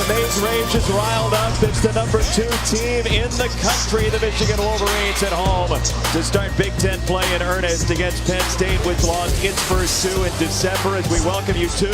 the Maze Rage is riled up. It's the #2 team in the country, the Michigan Wolverines at home to start Big Ten play in earnest against Penn State, which lost its first 2 in December. As we welcome you to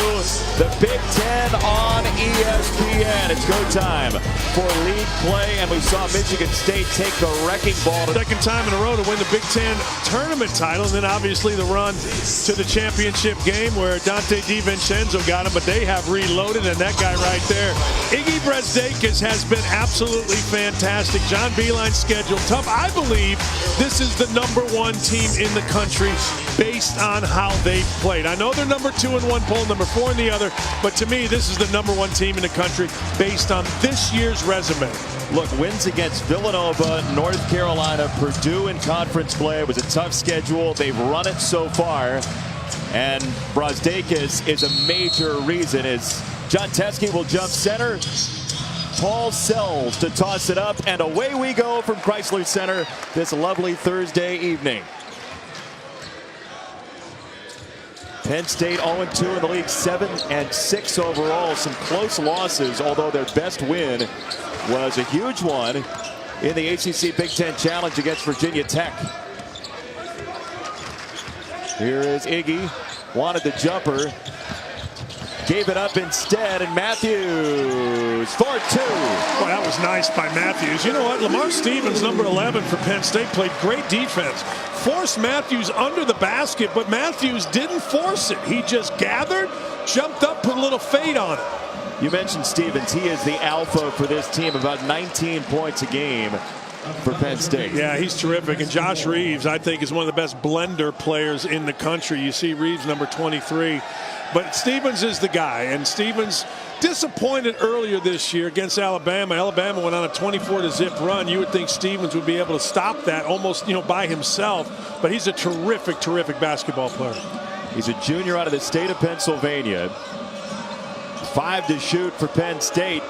the Big Ten on ESPN. It's go time for league play, and we saw Michigan State take the wrecking ball. Second time in a row to win the Big Ten tournament title, and then obviously the run to the championship game where Dante DiVincenzo got him, but they have reloaded, and that guy right there, Iggy Brzdakis, has been absolutely fantastic. John Beilein's schedule tough. I believe this is the #1 team in the country based on how they've played. I know they're #2 in one poll, #4 in the other, but to me, this is the #1 team in the country based on this year's resume. Look, wins against Villanova, North Carolina, Purdue in conference play. It was a tough schedule. They've run it so far, and Brzdakis is a major reason. As John Teske will jump center, Paul Sells to toss it up, and away we go from Chrysler Center this lovely Thursday evening. Penn State 0-2 in the league, 7-6 overall. Some close losses, although their best win was a huge one in the ACC Big Ten Challenge against Virginia Tech. Here is Iggy, wanted the jumper, gave it up instead, and Matthews for 2. Boy, that was nice by Matthews. You know what? Lamar Stevens, number 11 for Penn State, played great defense. Forced Matthews under the basket, but Matthews didn't force it. He just gathered, jumped up, put a little fade on it. You mentioned Stevens. He is the alpha for this team, about 19 points a game for Penn State. Yeah, he's terrific. And Josh Reeves, I think, is one of the best blender players in the country. You see Reeves, number 23. But Stevens is the guy, and Stevens disappointed earlier this year against Alabama. Alabama went on a 24-0 run. You would think Stevens would be able to stop that almost, by himself. But he's a terrific, terrific basketball player. He's a junior out of the state of Pennsylvania. 5 to shoot for Penn State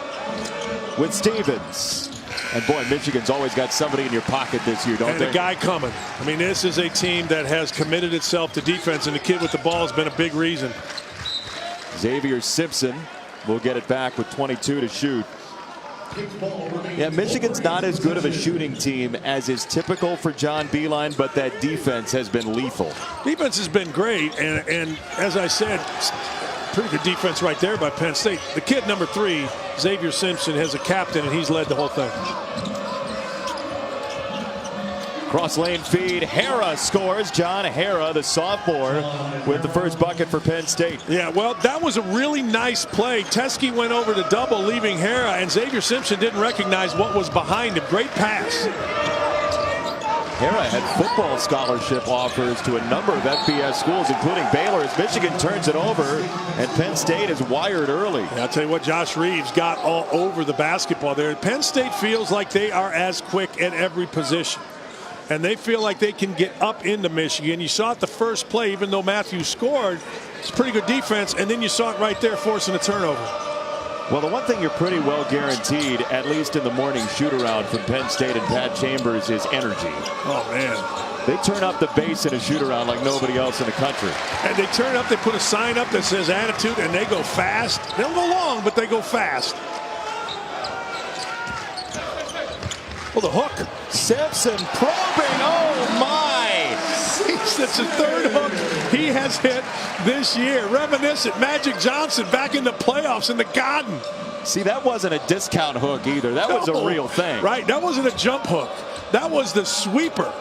with Stevens. And boy, Michigan's always got somebody in your pocket this year, don't they? And the guy coming. I mean, this is a team that has committed itself to defense, and the kid with the ball has been a big reason. Xavier Simpson will get it back with 22 to shoot. Yeah, Michigan's not as good of a shooting team as is typical for John Beilein, but that defense has been lethal. Defense has been great, and as I said, pretty good defense right there by Penn State. The kid, number 3, Xavier Simpson, has a captain, and he's led the whole thing. Cross lane feed. Hara scores. John Hara, the sophomore, with the first bucket for Penn State. Yeah, well, that was a really nice play. Teske went over to double, leaving Hara, and Xavier Simpson didn't recognize what was behind him. Great pass. Hara had football scholarship offers to a number of FBS schools, including Baylor, as Michigan turns it over, and Penn State is wired early. Yeah, I'll tell you what, Josh Reeves got all over the basketball there. Penn State feels like they are as quick at every position, and they feel like they can get up into Michigan. You saw it the first play, even though Matthews scored. It's pretty good defense, and then you saw it right there forcing a turnover. Well, the one thing you're pretty well guaranteed, at least in the morning shoot-around from Penn State and Pat Chambers, is energy. Oh, man. They turn up the bass in a shoot-around like nobody else in the country. And they turn up, they put a sign up that says attitude, and they go fast. They don't go long, but they go fast. Well, the hook. Simpson probing. Oh, my. That's his third hook he has hit this year. Reminiscent Magic Johnson back in the playoffs in the Garden. See, that wasn't a discount hook either. That was a real thing. Right, that wasn't a jump hook. That was the sweeper.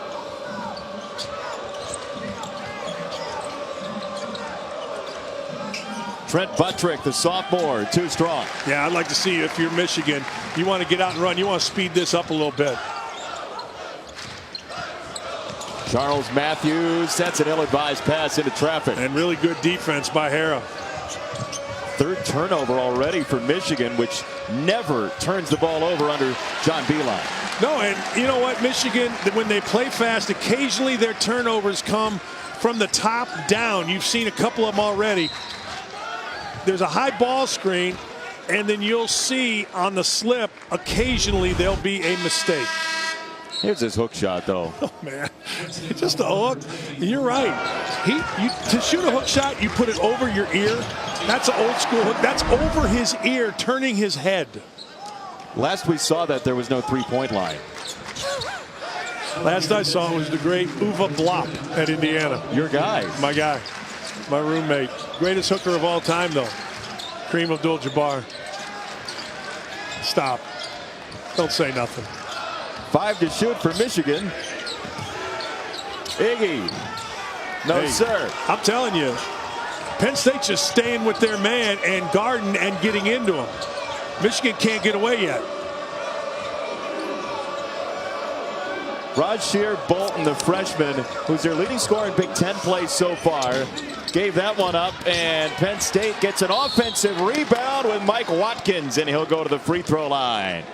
Trent Buttrick, the sophomore, too strong. Yeah, I'd like to see, if you're Michigan, you want to get out and run. You want to speed this up a little bit. Charles Matthews sets an ill-advised pass into traffic. And really good defense by Hara. Third turnover already for Michigan, which never turns the ball over under John Beilein. No, and you know what? Michigan, when they play fast, occasionally their turnovers come from the top down. You've seen a couple of them already. There's a high ball screen, and then you'll see on the slip, occasionally there'll be a mistake. Here's his hook shot, though. Oh, man. Just a hook. You're right. To shoot a hook shot, you put it over your ear. That's an old school hook. That's over his ear, turning his head. Last we saw that, there was no three-point line. Last I saw was the great Uwe Blop at Indiana. Your guy. My guy. My roommate. Greatest hooker of all time, though. Kareem Abdul-Jabbar. Stop. Don't say nothing. 5 to shoot for Michigan. Iggy. No, Hey, sir. I'm telling you, Penn State's just staying with their man and guarding and getting into him. Michigan can't get away yet. Rasheer Bolton, the freshman, who's their leading scorer in Big Ten play so far, gave that one up, and Penn State gets an offensive rebound with Mike Watkins, and he'll go to the free throw line.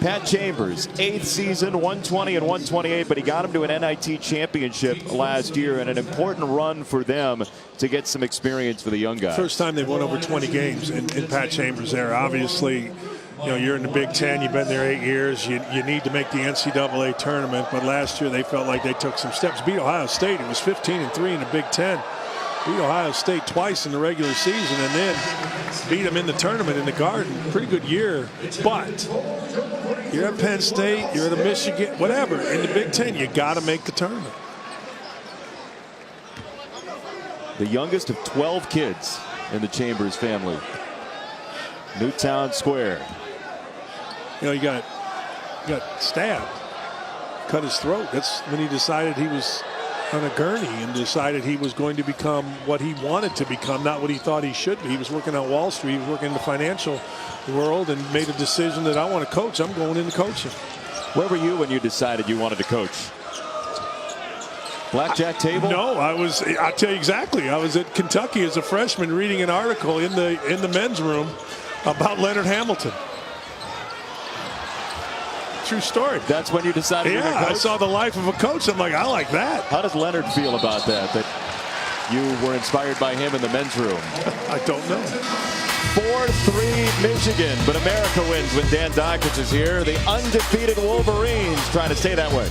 Pat Chambers, 8th season, 120 and 128, but he got him to an NIT championship last year, and an important run for them to get some experience for the young guy. First time they've won over 20 games in Pat Chambers' era. Obviously, you know, you're in the Big Ten, you've been there 8 years, you need to make the NCAA tournament, but last year they felt like they took some steps. Beat Ohio State. It was 15-3 in the Big Ten. Beat Ohio State twice in the regular season and then beat them in the tournament in the Garden. Pretty good year, but you're at Penn State, you're at Michigan, whatever. In the Big Ten, you got to make the tournament. The youngest of 12 kids in the Chambers family. Newtown Square. You know, he got stabbed, cut his throat. That's when he decided he was on a gurney and decided he was going to become what he wanted to become, not what he thought he should be. He was working on Wall Street, he was working in the financial world, and made a decision that I want to coach. I'm going into coaching. Where were you when you decided you wanted to coach? Blackjack table? No, I'll tell you exactly. I was at Kentucky as a freshman reading an article in the men's room about Leonard Hamilton. True story. That's when you decided you were Yeah, coach? I saw The Life of a Coach. I'm like, I like that. How does Leonard feel about that you were inspired by him in the men's room? I don't know. 4-3 Michigan, but America wins when Dan Dakich is here. The undefeated Wolverines trying to stay that way.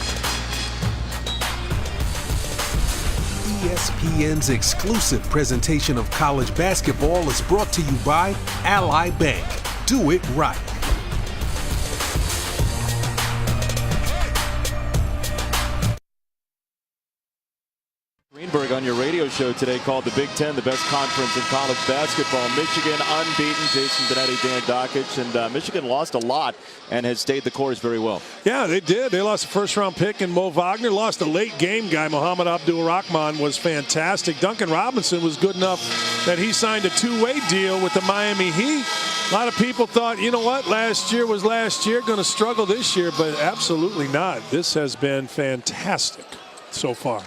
ESPN's exclusive presentation of college basketball is brought to you by Ally Bank. Do it right. Greenberg on your radio show today called the Big Ten the best conference in college basketball. Michigan unbeaten. Jason Benetti, Dan Dakich, and Michigan lost a lot and has stayed the course very well. Yeah, they did. They lost a first-round pick in Mo Wagner. Lost a late-game guy. Mohamed Abdul-Rahman was fantastic. Duncan Robinson was good enough that he signed a two-way deal with the Miami Heat. A lot of people thought, you know what, last year was last year, going to struggle this year, but absolutely not. This has been fantastic so far.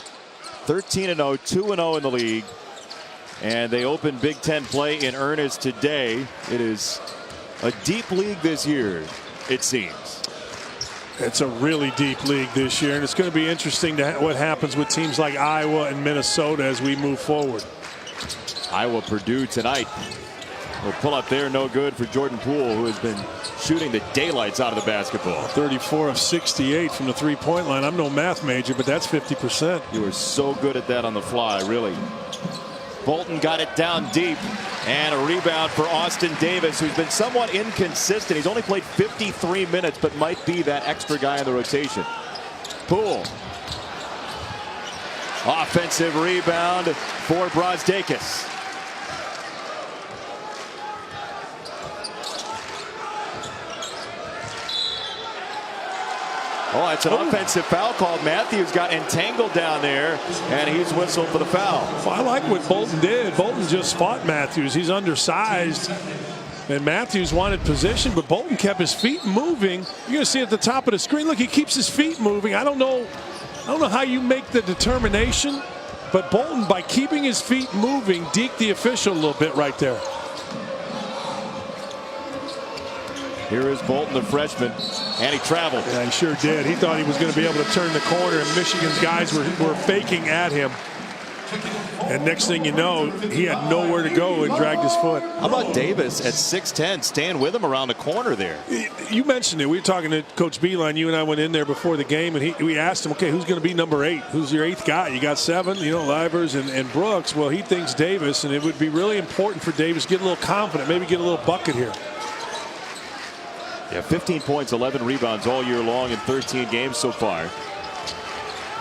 13-0, 2-0 in the league, and they open Big Ten play in earnest today. It is a deep league this year, it seems. It's a really deep league this year, and it's going to be interesting to what happens with teams like Iowa and Minnesota as we move forward. Iowa Purdue tonight. Will pull up there, no good for Jordan Poole, who has been shooting the daylights out of the basketball. 34 of 68 from the three-point line. I'm no math major, but that's 50%. You were so good at that on the fly, really. Bolton got it down deep, and a rebound for Austin Davis, who's been somewhat inconsistent. He's only played 53 minutes, but might be that extra guy in the rotation. Poole. Offensive rebound for Brazdeikis. Oh, it's an offensive foul called. Matthews got entangled down there, and he's whistled for the foul. Well, I like what Bolton did. Bolton just fought Matthews. He's undersized, and Matthews wanted position, but Bolton kept his feet moving. You're going to see at the top of the screen, look, he keeps his feet moving. I don't know how you make the determination, but Bolton, by keeping his feet moving, deked the official a little bit right there. Here is Bolton, the freshman, and he traveled. Yeah, he sure did. He thought he was going to be able to turn the corner, and Michigan's guys were faking at him. And next thing you know, he had nowhere to go and dragged his foot. How about Davis at 6'10", staying with him around the corner there? You mentioned it. We were talking to Coach Beeline. You and I went in there before the game, and we asked him, okay, who's going to be number 8? Who's your 8th guy? You got 7, Livers and Brooks. Well, he thinks Davis, and it would be really important for Davis to get a little confident, maybe get a little bucket here. Yeah, 15 points, 11 rebounds all year long in 13 games so far.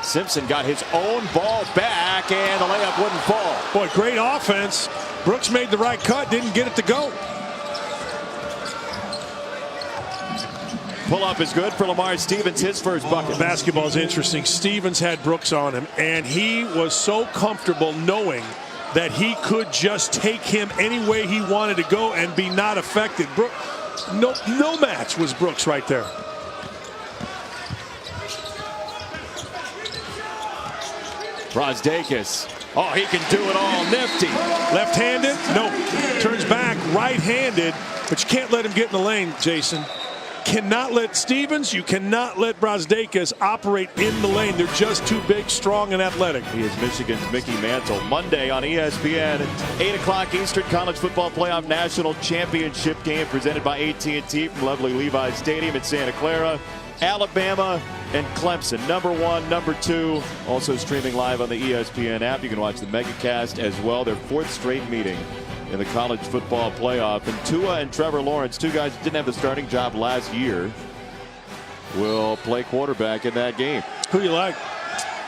Simpson got his own ball back, and the layup wouldn't fall. Boy, great offense. Brooks made the right cut, didn't get it to go. Pull-up is good for Lamar Stevens, his first bucket. Basketball is interesting. Stevens had Brooks on him, and he was so comfortable knowing that he could just take him any way he wanted to go and be not affected. No match was Brooks right there. Brosdakis. Oh, he can do it all. Nifty. Left-handed? No. Turns back. Right-handed. But you can't let him get in the lane, Jason. Cannot let Stevens, you cannot let Brosdakis operate in the lane. They're just too big, strong, and athletic. He is Michigan's Mickey Mantle. Monday on ESPN, 8 o'clock Eastern, College Football Playoff National Championship game presented by AT&T from lovely Levi's Stadium in Santa Clara. Alabama and Clemson, number 1, number 2, also streaming live on the ESPN app. You can watch the MegaCast as well. Their 4th straight meeting in the college football playoff. And Tua and Trevor Lawrence, 2 guys who didn't have the starting job last year, will play quarterback in that game. Who you like?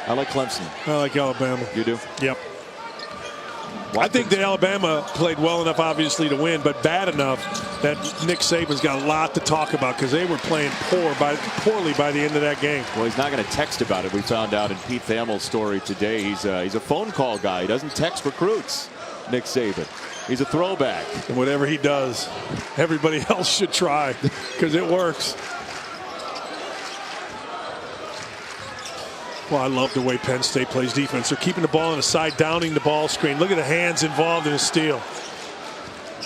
I like Clemson. I like Alabama. You do? Yep. I think that Alabama played well enough, obviously, to win, but bad enough that Nick Saban's got a lot to talk about because they were playing poorly by the end of that game. Well, he's not going to text about it. We found out in Pete Thamel's story today. He's a phone call guy. He doesn't text recruits, Nick Saban. He's a throwback. And whatever he does, everybody else should try because it works. Well, I love the way Penn State plays defense. They're keeping the ball on the side, downing the ball screen. Look at the hands involved in a steal.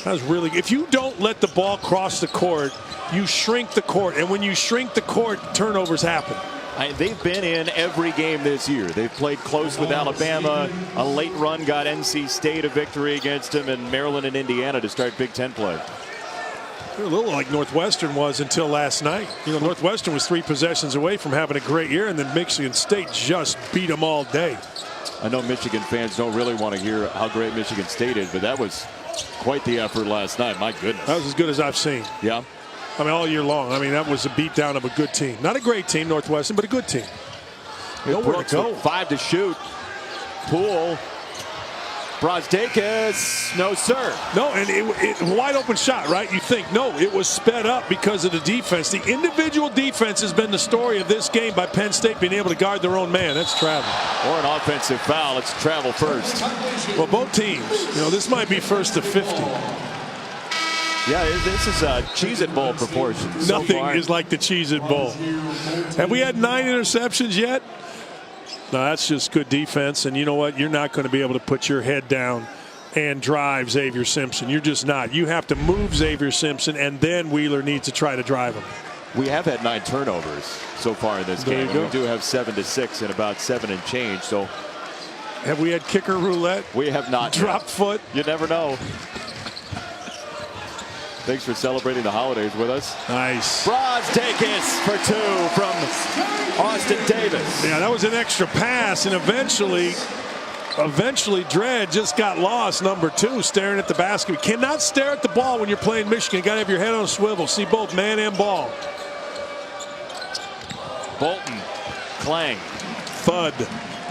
That was really good. If you don't let the ball cross the court, you shrink the court. And when you shrink the court, turnovers happen. They've been in every game this year. They've played close with Alabama. A late run got NC State a victory against them, and Maryland and Indiana to start Big Ten play. They're a little like Northwestern was until last night. Northwestern was 3 possessions away from having a great year, and then Michigan State just beat them all day. I know Michigan fans don't really want to hear how great Michigan State is, but that was quite the effort last night. My goodness. That was as good as I've seen. Yeah. I mean, all year long. I mean, that was a beatdown of a good team. Not a great team, Northwestern, but a good team. Nowhere to go. 5 to shoot. Poole. Brosdakis, no sir. No, and it wide open shot, right? You think, no, it was sped up because of the defense. The individual defense has been the story of this game by Penn State being able to guard their own man. That's travel. Or an offensive foul. It's travel first. Well, both teams, this might be first to 50. Yeah, this is Cheez-It Bowl proportions. Nothing is like the Cheez-It Bowl. Have we had 9 interceptions yet? No, that's just good defense. And you know what? You're not going to be able to put your head down and drive Xavier Simpson. You're just not. You have to move Xavier Simpson, and then Wheeler needs to try to drive him. We have had 9 turnovers so far in this game. We do have 7 to 6 and about 7 and change. So, have we had kicker roulette? We have not. Drop foot? You never know. Thanks for celebrating the holidays with us. Nice. Brosdakis for 2 from Austin Davis. Yeah, that was an extra pass, and eventually Dredd just got lost, number 2, staring at the basket. You cannot stare at the ball when you're playing Michigan. You got to have your head on a swivel. See both man and ball. Bolton. Clang. Thud.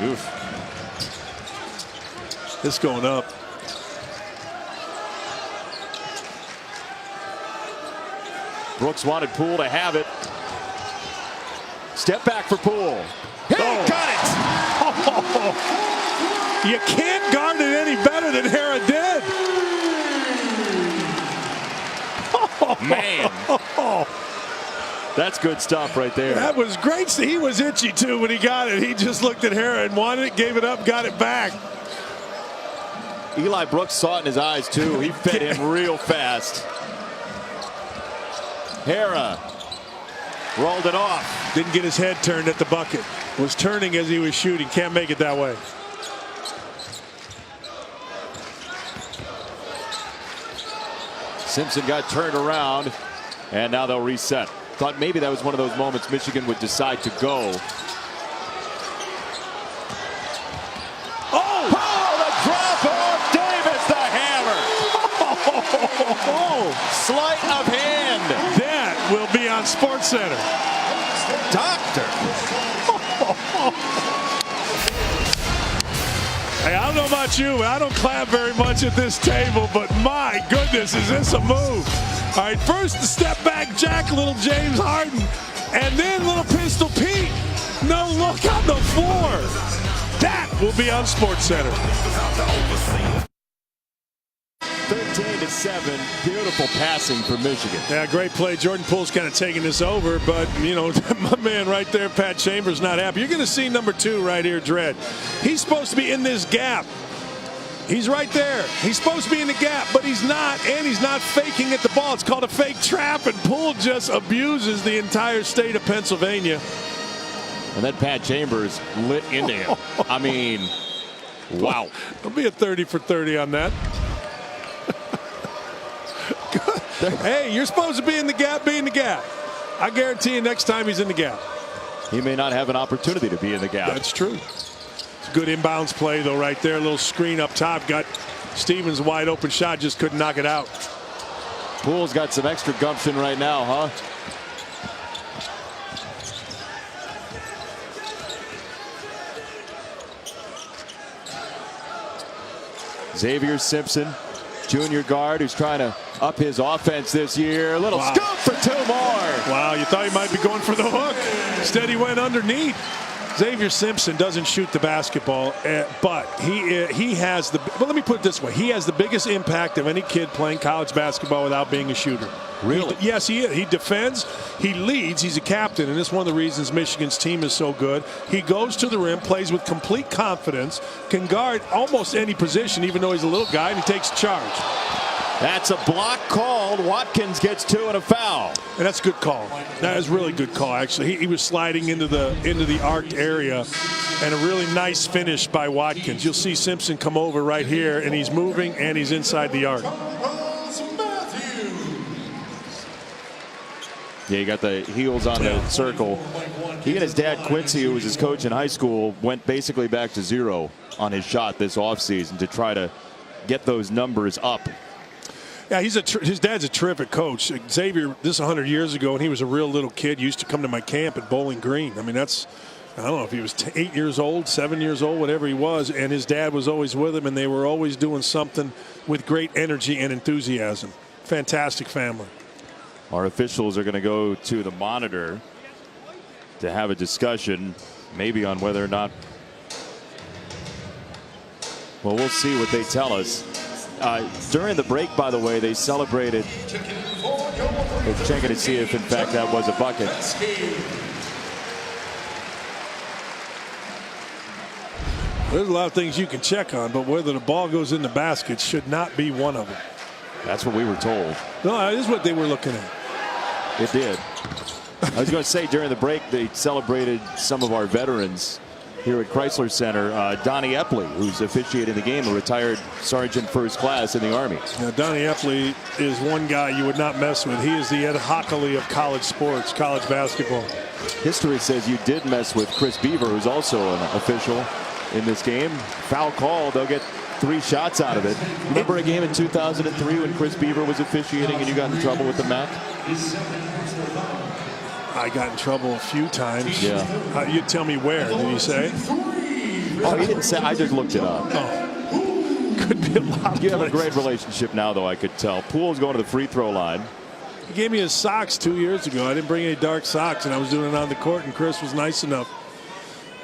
Oof. This going up. Brooks wanted Poole to have it. Step back for Poole. He got it! Oh, you can't guard it any better than Hara did. Man. That's good stuff right there. That was great. He was itchy, too, when he got it. He just looked at Hara and wanted it, gave it up, got it back. Eli Brooks saw it in his eyes, too. He fed him real fast. Hara rolled it off. Didn't get his head turned at the bucket. Was turning as he was shooting. Can't make it that way. Simpson got turned around, and now they'll reset. Thought maybe that was one of those moments Michigan would decide to go. Oh, the drop of Davis, the hammer. Sleight of hand. That will be on SportsCenter. Doctor. Hey, I don't know about you, but I don't clap very much at this table, but my goodness, is this a move? All right, first the step back jack, little James Harden, and then little Pistol Pete. No look on the floor. That will be on SportsCenter. 13-7, beautiful passing for Michigan. Yeah, great play. Jordan Poole's kind of taking this over, but, you know, my man right there, Pat Chambers, not happy. You're going to see number 2 right here, Dredd. He's supposed to be in this gap. He's right there. He's supposed to be in the gap, but he's not, and he's not faking at the ball. It's called a fake trap, and Poole just abuses the entire state of Pennsylvania. And then Pat Chambers lit into him. I mean, wow. There'll be a 30 for 30 on that. Hey, you're supposed to be in the gap, be in the gap. I guarantee you next time he's in the gap. He may not have an opportunity to be in the gap. That's true. It's a good inbounds play, though, right there. A little screen up top. Got Stevens wide open shot, just couldn't knock it out. Poole's got some extra gumption right now, huh? Xavier Simpson, junior guard, who's trying to up his offense this year. A little scoop for 2 more. Wow, you thought he might be going for the hook. Instead, he went underneath. Xavier Simpson doesn't shoot the basketball, but he has the. Well, let me put it this way: he has the biggest impact of any kid playing college basketball without being a shooter. Really? Yes, he is. He defends, he leads, he's a captain, and it's one of the reasons Michigan's team is so good. He goes to the rim, plays with complete confidence, can guard almost any position, even though he's a little guy, and he takes charge. That's a block called. Watkins gets 2 and a foul. And that's a good call. That is really good call, actually. He was sliding into the arced area, and a really nice finish by Watkins. You'll see Simpson come over right here, and he's moving, and he's inside the arc. Yeah, you got the heels on the circle. He and his dad, Quincy, who was his coach in high school, went basically back to 0 on his shot this offseason to try to get those numbers up. Yeah, his dad's a terrific coach. Xavier, this 100 years ago, when he was a real little kid, used to come to my camp at Bowling Green. I mean, I don't know if he was 8 years old, 7 years old, whatever he was, and his dad was always with him, and they were always doing something with great energy and enthusiasm. Fantastic family. Our officials are going to go to the monitor to have a discussion, maybe on whether or not. Well, we'll see what they tell us. During the break, by the way, they celebrated. They're checking to see if, in fact, that was a bucket. There's a lot of things you can check on, but whether the ball goes in the basket should not be one of them. That's what we were told. No, that is what they were looking at. It did. I was going to say, during the break, they celebrated some of our veterans here at Chrysler Center. Donnie Epley, who's officiating the game, a retired sergeant first class in the Army. Now, Donnie Epley is one guy you would not mess with. He is the Ed Hockley of college sports, college basketball. History says you did mess with Chris Beaver, who's also an official in this game. Foul call, they'll get 3 shots out of it. Remember a game in 2003 when Chris Beaver was officiating and you got in trouble with the MAC? I got in trouble a few times. Yeah. You tell me where, did he say? Oh, he didn't say. I just looked it up. Oh. Could be a lot. You have a great relationship now, though, I could tell. Poole's going to the free throw line. He gave me his socks 2 years ago. I didn't bring any dark socks, and I was doing it on the court, and Chris was nice enough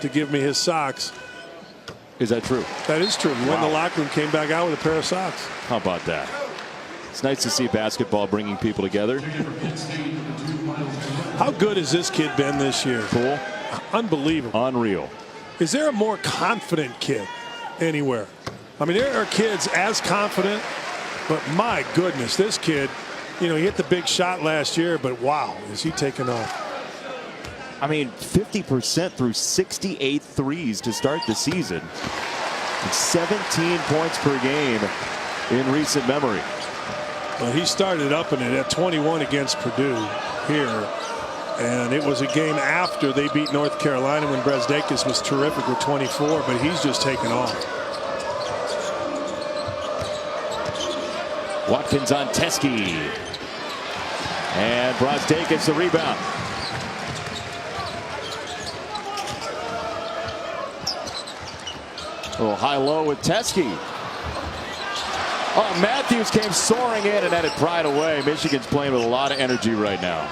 to give me his socks. Is that true? That is true. He went in the locker room, came back out with a pair of socks. How about that? It's nice to see basketball bringing people together. How good has this kid been this year? Poole? Unbelievable. Unreal. Is there a more confident kid anywhere? I mean, there are kids as confident, but my goodness, this kid, you know, he hit the big shot last year, but wow, is he taking off? I mean, 50% through 68 threes to start the season. 17 points per game in recent memory. Well, he started up in it at 21 against Purdue here. And it was a game after they beat North Carolina when Brasdeikis was terrific with 24, but he's just taken off. Watkins on Teskey. And Brasdeikis the rebound. A little high-low with Teskey. Oh, Matthews came soaring in and had it pried away. Michigan's playing with a lot of energy right now.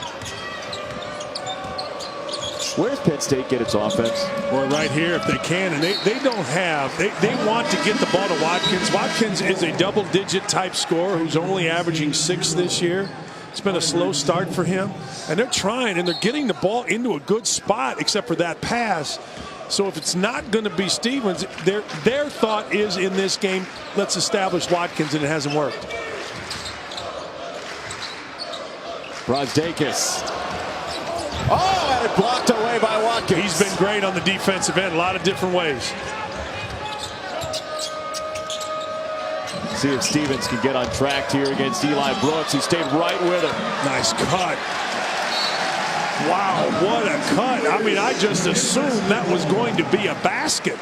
Where does Penn State get its offense? Well, right here if they can, and they don't have, they want to get the ball to Watkins. Watkins is a double-digit type scorer who's only averaging 6 this year. It's been a slow start for him, and they're trying, and they're getting the ball into a good spot except for that pass. So if it's not going to be Stevens, their thought is in this game, let's establish Watkins, and it hasn't worked. Brasdeikis. Oh, and it blocked away by Watkins. He's been great on the defensive end, a lot of different ways. See if Stevens can get on track here against Eli Brooks. He stayed right with him. Nice cut. Wow, what a cut. I mean, I just assumed that was going to be a basket.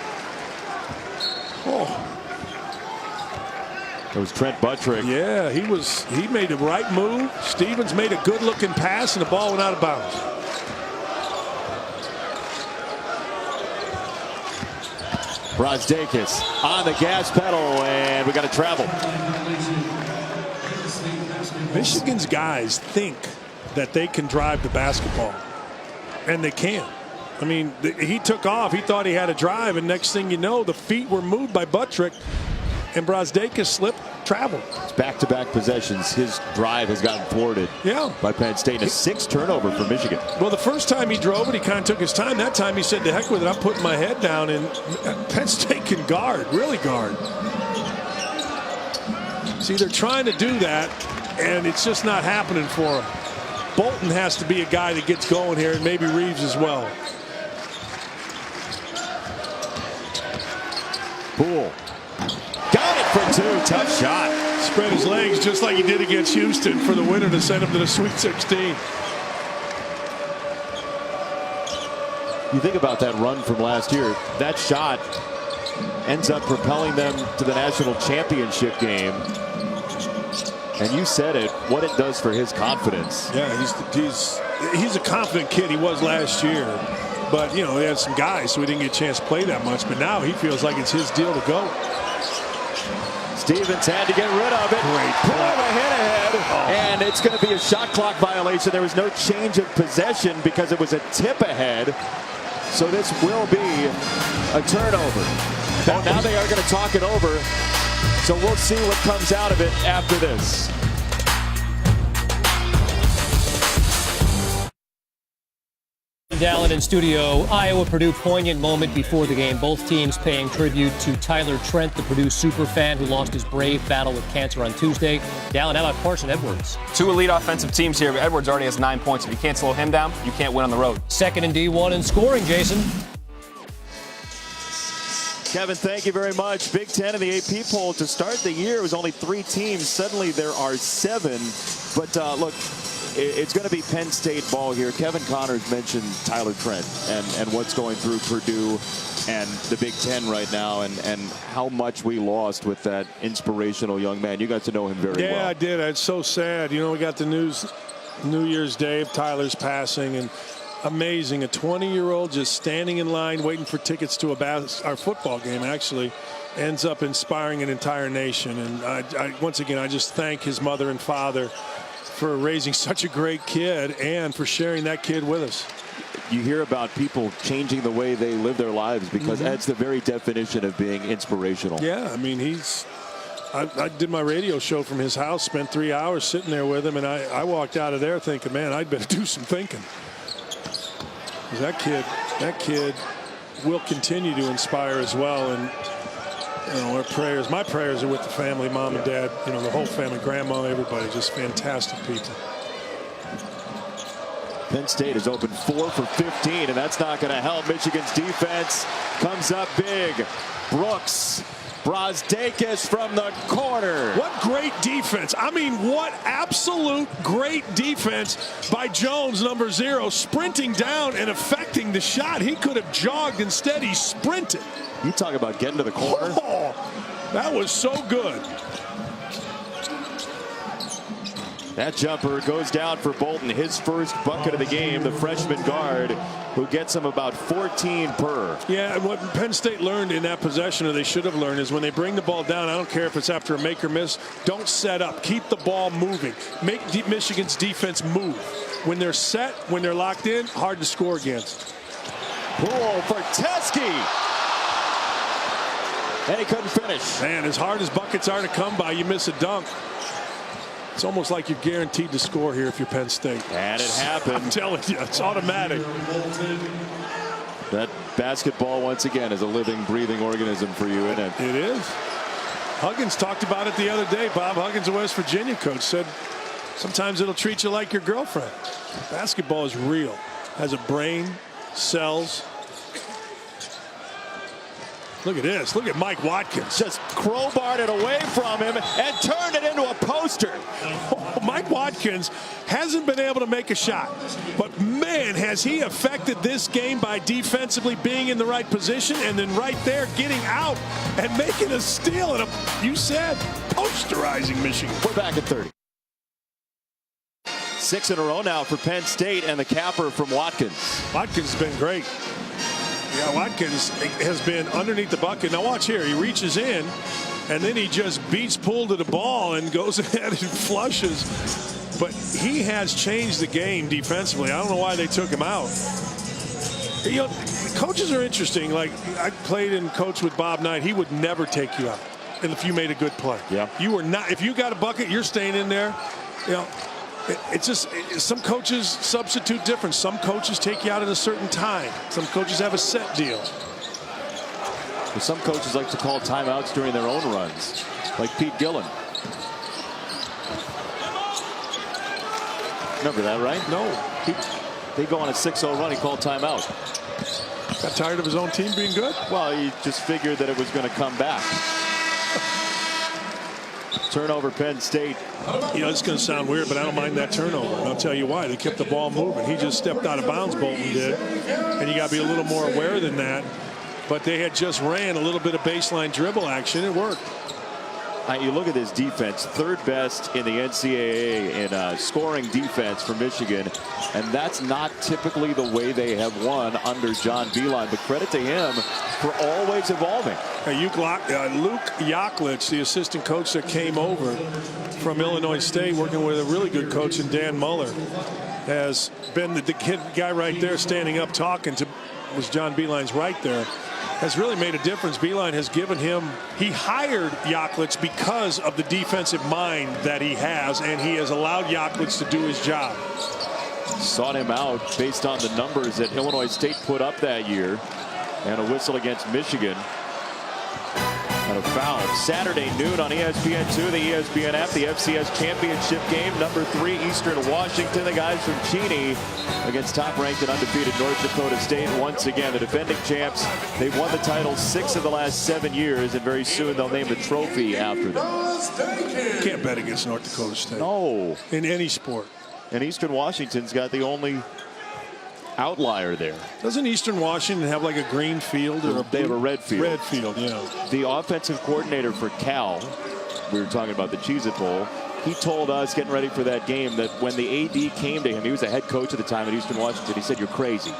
Oh. It was Trent Buttrick. Yeah, he made the right move. Stevens made a good looking pass and the ball went out of bounds. Brasdeikis on the gas pedal, and we got to travel. Michigan's guys think that they can drive the basketball, and they can't. I mean, he took off. He thought he had a drive, and next thing you know, the feet were moved by Buttrick, and Brasdeikis slipped, traveled. It's back-to-back possessions. His drive has gotten thwarted by Penn State. And a 6 turnover for Michigan. Well, the first time he drove it, he kind of took his time. That time he said, to heck with it, I'm putting my head down, and Penn State can guard, really guard. See, they're trying to do that, and it's just not happening for him. Bolton has to be a guy that gets going here, and maybe Reeves as well. Poole. Got it for 2. Tough shot. Spread his legs just like he did against Houston for the winner to send him to the Sweet 16. You think about that run from last year. That shot ends up propelling them to the national championship game. And you said it, what it does for his confidence. Yeah, he's a confident kid. He was last year. But, you know, he had some guys, so he didn't get a chance to play that much. But now he feels like it's his deal to go. Stevens had to get rid of it. Great pull ahead, and it's going to be a shot clock violation. There was no change of possession because it was a tip ahead. So this will be a turnover. And now they are going to talk it over. So we'll see what comes out of it after this. Allen in studio. Iowa-Purdue poignant moment before the game. Both teams paying tribute to Tyler Trent, the Purdue superfan who lost his brave battle with cancer on Tuesday. Dallin, how about Carson Edwards? 2 elite offensive teams here, but Edwards already has 9 points. If you can't slow him down, you can't win on the road. Second in D1 in scoring, Jason. Kevin, thank you very much. Big Ten in the AP poll to start the year was only 3 teams. Suddenly there are 7. But look, it's going to be Penn State ball here. Kevin Connors mentioned Tyler Trent and what's going through Purdue and the Big Ten right now, and how much we lost with that inspirational young man. You got to know him very well. Yeah, I did. It's so sad. You know, we got the news New Year's Day of Tyler's passing, and amazing. A 20-year-old just standing in line waiting for tickets to our football game, actually, ends up inspiring an entire nation. And I once again, I just thank his mother and father for raising such a great kid and for sharing that kid with us. You hear about people changing the way they live their lives because that's the very definition of being inspirational. Yeah, I mean, I did my radio show from his house, spent 3 hours sitting there with him, and I walked out of there thinking, man, I'd better do some thinking. That kid will continue to inspire as well. And you know, my prayers are with the family, mom and dad, you know, the whole family, grandma, everybody, just fantastic people. Penn State is open 4 for 15, and that's not going to help. Michigan's defense comes up big. Brooks Brasdeikis from the corner. What great defense. I mean, what absolute great defense by Jones, number 0, sprinting down and affecting the shot. He could have jogged. Instead, he sprinted. You talk about getting to the corner. Oh, that was so good. That jumper goes down for Bolton. His first bucket of the game, the freshman guard, who gets him about 14 per. Yeah, and what Penn State learned in that possession, or they should have learned, is when they bring the ball down, I don't care if it's after a make or miss, don't set up. Keep the ball moving. Make Michigan's defense move. When they're set, when they're locked in, hard to score against. Poole for Teske. And he couldn't finish. Man, as hard as buckets are to come by, you miss a dunk. It's almost like you're guaranteed to score here if you're Penn State. And it happened. I'm telling you, it's automatic. That basketball, once again, is a living, breathing organism for you, isn't it? It is. Huggins talked about it the other day. Bob Huggins, a West Virginia coach, said sometimes it'll treat you like your girlfriend. Basketball is real. Has a brain, cells. Look at this. Look at Mike Watkins. Just crowbarred it away from him and turned it into a poster. Oh, Mike Watkins hasn't been able to make a shot. But, man, has he affected this game by defensively being in the right position and then right there getting out and making a steal. And you said posterizing Michigan. We're back at 30. 6 in a row now for Penn State, and the capper from Watkins. Watkins has been great. Yeah, Watkins has been underneath the bucket. Now watch here. He reaches in, and then he just beats Poole to the ball and goes ahead and flushes. But he has changed the game defensively. I don't know why they took him out. You know, coaches are interesting. Like, I played and coached with Bob Knight. He would never take you out if you made a good play. Yeah. You were not. If you got a bucket, you're staying in there. You know, it's just some coaches substitute different. Some coaches take you out at a certain time. Some coaches have a set deal. Some coaches like to call timeouts during their own runs, like Pete Gillen. Remember that, right? No. They go on a 6-0 run. He called timeout. Got tired of his own team being good? Well, he just figured that it was going to come back. Turnover, Penn State. You know, it's going to sound weird, but I don't mind that turnover. And I'll tell you why. They kept the ball moving. He just stepped out of bounds, Bolton did. And you got to be a little more aware than that. But they had just ran a little bit of baseline dribble action. It worked. You look at this defense, third best in the NCAA in scoring defense for Michigan, and that's not typically the way they have won under John Beilein. But credit to him for always evolving. Luke Yaklich, the assistant coach that came over from Illinois State, working with a really good coach in Dan Muller, has been the kid guy right there standing up talking to was John Beilein's right there. Has really made a difference. Beilein has given him, he hired Yaklich because of the defensive mind that he has, and he has allowed Yaklich to do his job. Sought him out based on the numbers that Illinois State put up that year, and a whistle against Michigan. And a foul. Saturday noon on ESPN2, the ESPN app, the FCS championship game. Number 3, Eastern Washington. The guys from Cheney against top-ranked and undefeated North Dakota State. Once again, the defending champs. They've won the title 6 of the last 7 years, and very soon they'll name the trophy after them. Can't bet against North Dakota State. No. In any sport. And Eastern Washington's got the only outlier there. Doesn't Eastern Washington have like a green field or they have a red field? Red field, yeah. The offensive coordinator for Cal, we were talking about the Cheez-It Bowl, he told us getting ready for that game that when the AD came to him, he was the head coach at the time at Eastern Washington, he said, "You're crazy.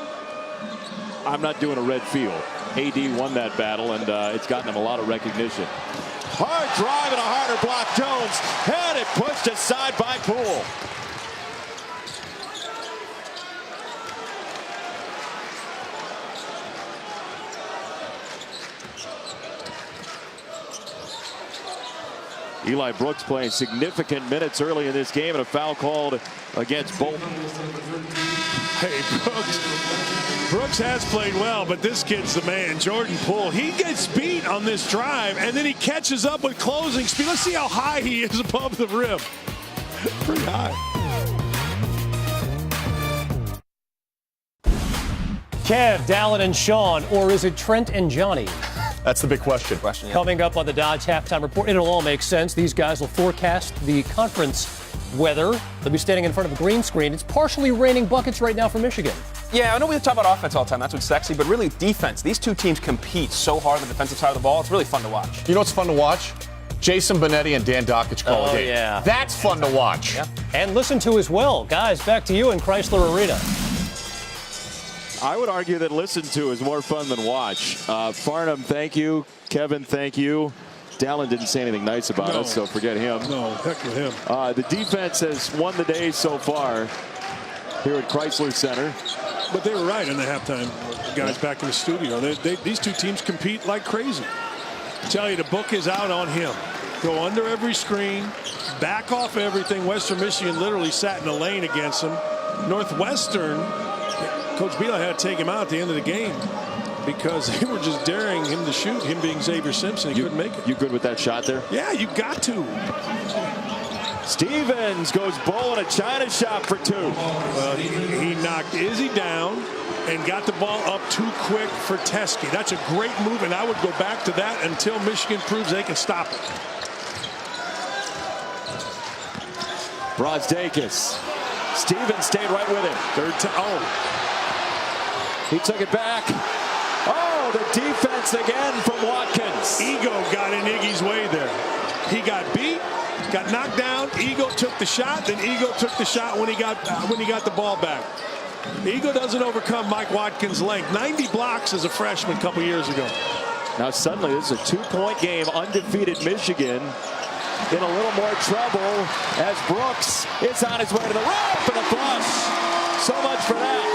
I'm not doing a red field." AD won that battle, and it's gotten him a lot of recognition. Hard drive and a harder block. Jones had it pushed aside by Poole. Eli Brooks playing significant minutes early in this game, and a foul called against Bolton. Hey, Brooks has played well, but this kid's the man, Jordan Poole. He gets beat on this drive, and then he catches up with closing speed. Let's see how high he is above the rim. Pretty high. Kev, Dallin, and Sean, or is it Trent and Johnny? That's the big question. Yeah. Coming up on the Dodge halftime report, it'll all make sense. These guys will forecast the conference weather. They'll be standing in front of a green screen. It's partially raining buckets right now for Michigan. Yeah, I know we talk about offense all the time. That's what's sexy. But really, defense. These two teams compete so hard on the defensive side of the ball. It's really fun to watch. You know what's fun to watch? Jason Benetti and Dan Dockich call a game. Yeah. That's fun to watch. Yeah. And listen to as well. Guys, back to you in Chrysler Arena. I would argue that listen to is more fun than watch. Farnham, thank you. Kevin, thank you. Dallin didn't say anything nice about us, so forget him. No, heck with him. The defense has won the day so far here at Chrysler Center. But they were right in the halftime, guys back in the studio. These two teams compete like crazy. I tell you, the book is out on him. Go under every screen, back off everything. Western Michigan literally sat in the lane against him. Northwestern, Coach Beeline had to take him out at the end of the game because they were just daring him to shoot, him being Xavier Simpson. He couldn't make it. You good with that shot there? Yeah, you got to. Stevens goes bowling a China shot for two. Well, he knocked Izzy down and got the ball up too quick for Teskey. That's a great move, and I would go back to that until Michigan proves they can stop it. Brozdakis. Stevens stayed right with him. He took it back. Oh, the defense again from Watkins. Ego got in Iggy's way there. He got beat, got knocked down. Ego took the shot. Then Ego took the shot when he got the ball back. Ego doesn't overcome Mike Watkins' length. 90 blocks as a freshman a couple years ago. Now suddenly this is a 2-point game. Undefeated Michigan in a little more trouble as Brooks is on his way to the rim for the flush. So much for that.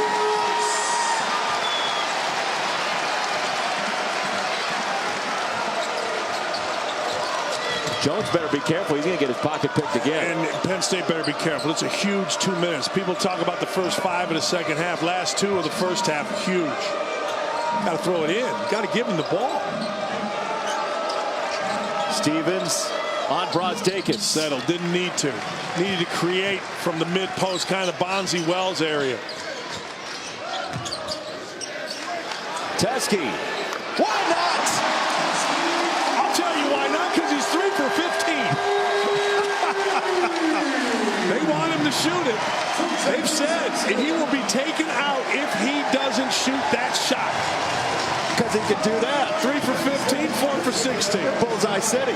Jones better be careful. He's going to get his pocket picked again. And Penn State better be careful. It's a huge 2 minutes. People talk about the first 5 of the second half. Last 2 of the first half, huge. Got to throw it in. Got to give him the ball. Stevens on Brozdakis. Settled. Didn't need to. Needed to create from the mid-post, kind of Bonzi Wells area. Teskey. Why not? I'll tell you why not, because he's 3 for 15. They want him to shoot it. They've said he will be taken out if he doesn't shoot that shot. Because he can do that. 3 for 15, 4 for 16. Bullseye City.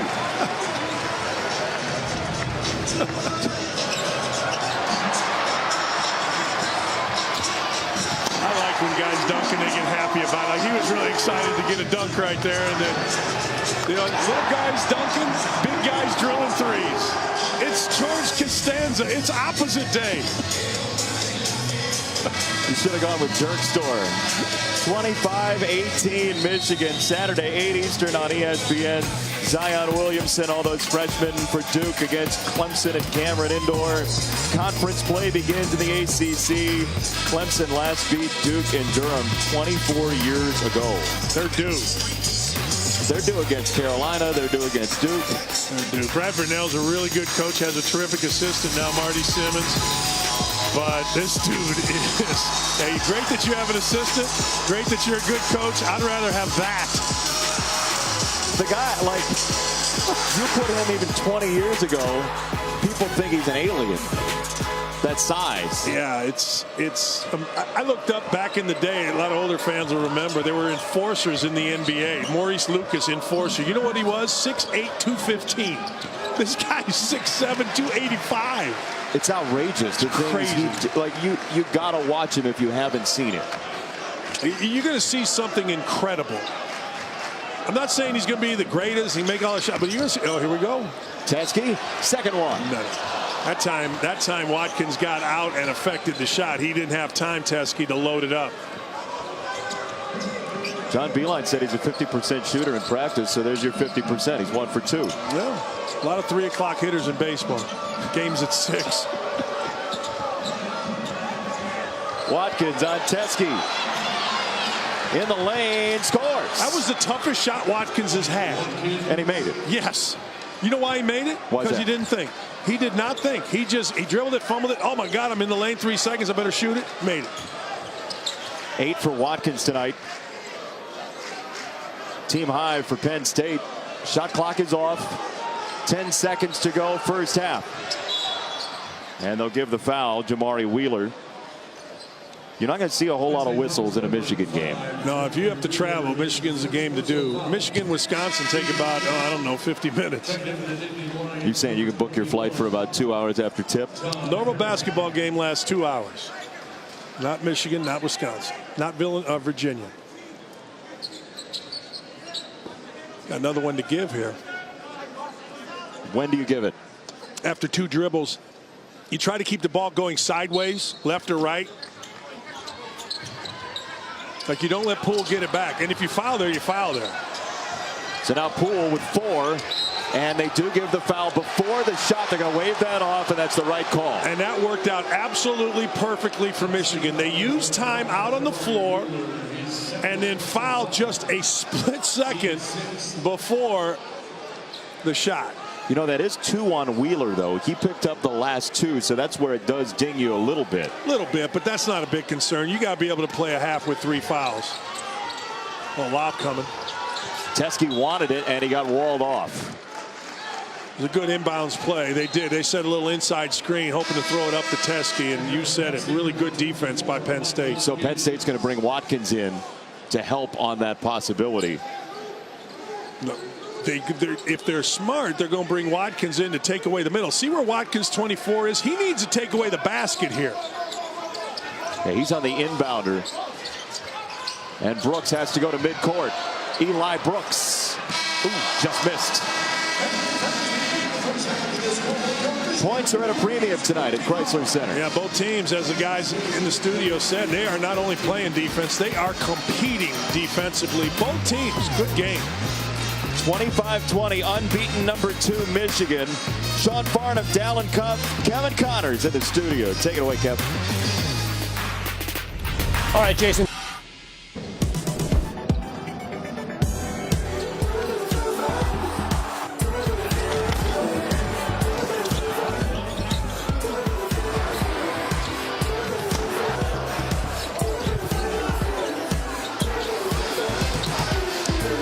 I like when guys dunk and they get happy about it. Like, he was really excited to get a dunk right there. And then, little guys dunking, big guys drilling threes. It's George Costanza. It's opposite day. You should have gone with Dirk Store. 25-18 Michigan. Saturday, 8 Eastern on ESPN. Zion Williamson, all those freshmen for Duke against Clemson at Cameron Indoor. Conference play begins in the ACC. Clemson last beat Duke in Durham 24 years ago. They're due. They're due against Carolina. They're due against Duke. They're due. Brad Vernell's a really good coach. Has a terrific assistant now, Marty Simmons. But this dude is, hey, great that you have an assistant. Great that you're a good coach. I'd rather have that. The guy, like, you put him even 20 years ago, people think he's an alien. That size. Yeah, it's. I looked up back in the day. A lot of older fans will remember there were enforcers in the NBA. Maurice Lucas, enforcer. You know what he was? 6'8", 215. This guy's 6'7", 285. It's outrageous. It's crazy. Like you gotta watch him if you haven't seen it. You're going to see something incredible. I'm not saying he's going to be the greatest. He make all the shots, but you're going to see. Oh, here we go. Teskey, second one. No. That time Watkins got out and affected the shot. He didn't have time, Teskey, to load it up. John Beilein said he's a 50% shooter in practice, so there's your 50%. He's 1 for 2. Yeah, a lot of 3 o'clock hitters in baseball. Games at 6. Watkins on Teskey. In the lane, scores. That was the toughest shot Watkins has had. And he made it. Yes. You know why he made it? Because he didn't think. He did not think. He dribbled it, fumbled it. Oh, my God, I'm in the lane 3 seconds. I better shoot it. Made it. 8 for Watkins tonight. Team high for Penn State. Shot clock is off. 10 seconds to go, first half. And they'll give the foul, Jamari Wheeler. You're not going to see a whole lot of whistles in a Michigan game. No, if you have to travel, Michigan's the game to do. Michigan, Wisconsin take about, I don't know, 50 minutes. You're saying you can book your flight for about 2 hours after tip? Normal basketball game lasts 2 hours. Not Michigan, not Wisconsin, not Virginia. Got another one to give here. When do you give it? After 2 dribbles. You try to keep the ball going sideways, left or right. Like, you don't let Poole get it back. And if you foul there, you foul there. So now Poole with 4. And they do give the foul before the shot. They're going to wave that off, and that's the right call. And that worked out absolutely perfectly for Michigan. They used time out on the floor and then fouled just a split second before the shot. You know, that is 2 on Wheeler, though. He picked up the last 2, so that's where it does ding you a little bit. A little bit, but that's not a big concern. You got to be able to play a half with 3 fouls. Oh, lob coming. Teske wanted it, and he got walled off. It was a good inbounds play. They did. They set a little inside screen, hoping to throw it up to Teske, and you said it. Really good defense by Penn State. So Penn State's going to bring Watkins in to help on that possibility. No. If they're smart, they're going to bring Watkins in to take away the middle. See where Watkins 24 is? He needs to take away the basket here. Yeah, he's on the inbounder. And Brooks has to go to midcourt. Eli Brooks. Ooh, just missed. Points are at a premium tonight at Chrysler Center. Yeah, both teams, as the guys in the studio said, they are not only playing defense, they are competing defensively. Both teams, good game. 25-20, unbeaten #2 Michigan. Sean Farnham, Dallin Cup, Kevin Connors in the studio. Take it away, Kevin. All right, Jason.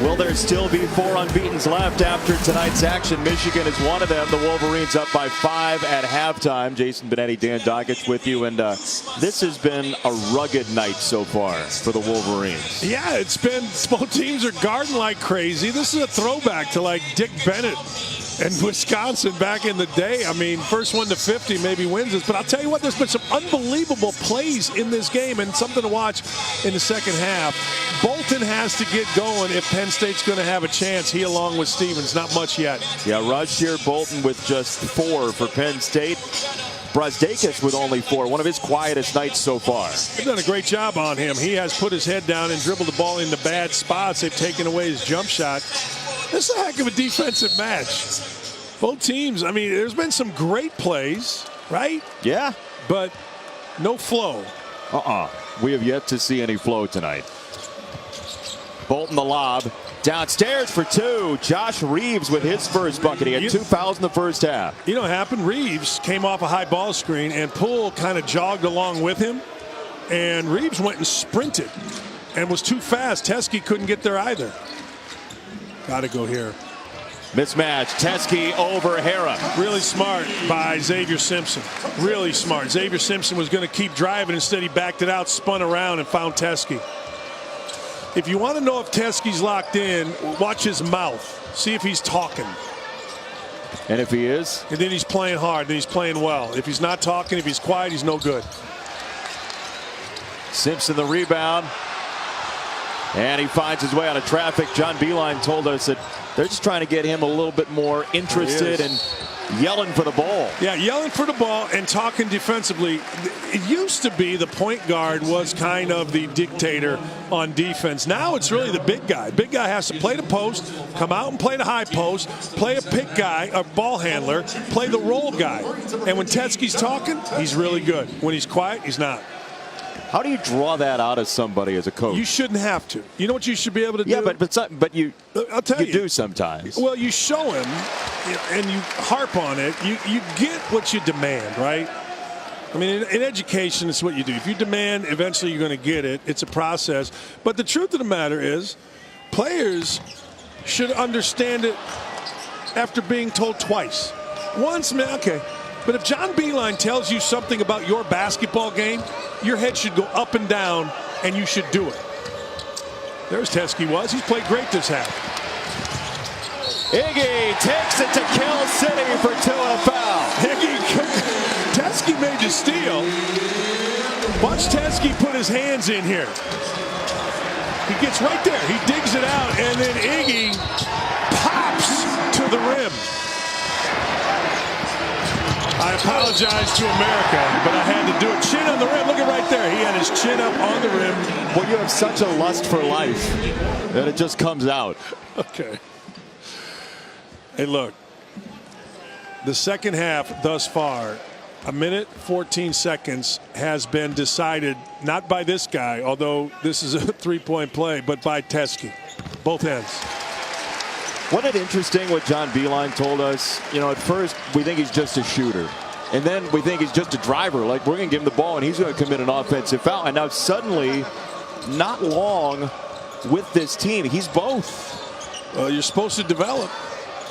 Will there still be 4 unbeatens left after tonight's action? Michigan is one of them. The Wolverines up by 5 at halftime. Jason Benetti, Dan Doggett with you. And this has been a rugged night so far for the Wolverines. Yeah, it's been, both teams are guarding like crazy. This is a throwback to like Dick Bennett and Wisconsin back in the day. I mean, first one to 50 maybe wins this. But I'll tell you what, there's been some unbelievable plays in this game and something to watch in the second half. Bolton has to get going if Penn State's going to have a chance. He along with Stevens, not much yet. Yeah, Rasheer Bolton with just 4 for Penn State. Brazdeikis with only 4, one of his quietest nights so far. They've done a great job on him. He has put his head down and dribbled the ball into bad spots. They've taken away his jump shot. This is a heck of a defensive match. Both teams, I mean, there's been some great plays, right? Yeah. But no flow. We have yet to see any flow tonight. Bolton the lob. Downstairs for 2. Josh Reeves with his first bucket. He had 2 fouls in the first half. You know what happened? Reeves came off a high ball screen, and Poole kind of jogged along with him. And Reeves went and sprinted and was too fast. Teske couldn't get there either. Got to go here. Mismatch. Teske over Hara. Really smart by Xavier Simpson. Really smart. Xavier Simpson was going to keep driving. Instead, he backed it out, spun around, and found Teske. If you want to know if Teske's locked in, watch his mouth. See if he's talking. And if he is? And then he's playing hard, then he's playing well. If he's not talking, if he's quiet, he's no good. Simpson the rebound. And he finds his way out of traffic. John Beilein told us that they're just trying to get him a little bit more interested and yelling for the ball. Yeah, yelling for the ball and talking defensively. It used to be the point guard was kind of the dictator on defense. Now it's really the big guy. Big guy has to play the post, come out and play the high post, play a pick guy, a ball handler, play the roll guy. And when Teske's talking, he's really good. When he's quiet, he's not. How do you draw that out of somebody as a coach? You shouldn't have to. You know what you should be able to do? Yeah, but you, I'll tell you do sometimes. Well, you show him and you harp on it. You get what you demand, right? I mean, in education, it's what you do. If you demand, eventually you're going to get it. It's a process. But the truth of the matter is, players should understand it after being told twice. Once, man, okay. But if John Beilein tells you something about your basketball game, your head should go up and down, and you should do it. There's Teskey was. He's played great this half. Iggy takes it to Kill City for 2 and a foul. Teskey made the steal. Watch Teskey put his hands in here. He gets right there. He digs it out, and then Iggy pops to the rim. I apologize to America, but I had to do it. Chin on the rim. Look at right there. He had his chin up on the rim. Well, you have such a lust for life that it just comes out. Okay. Hey, look. The second half thus far, 1:14 has been decided not by this guy, although this is a three-point play, but by Teskey. Both ends. Wasn't it interesting what John Beilein told us? You know, at first we think he's just a shooter. And then we think he's just a driver. Like, we're going to give him the ball and he's going to commit an offensive foul. And now suddenly, not long with this team, he's both. Well, you're supposed to develop.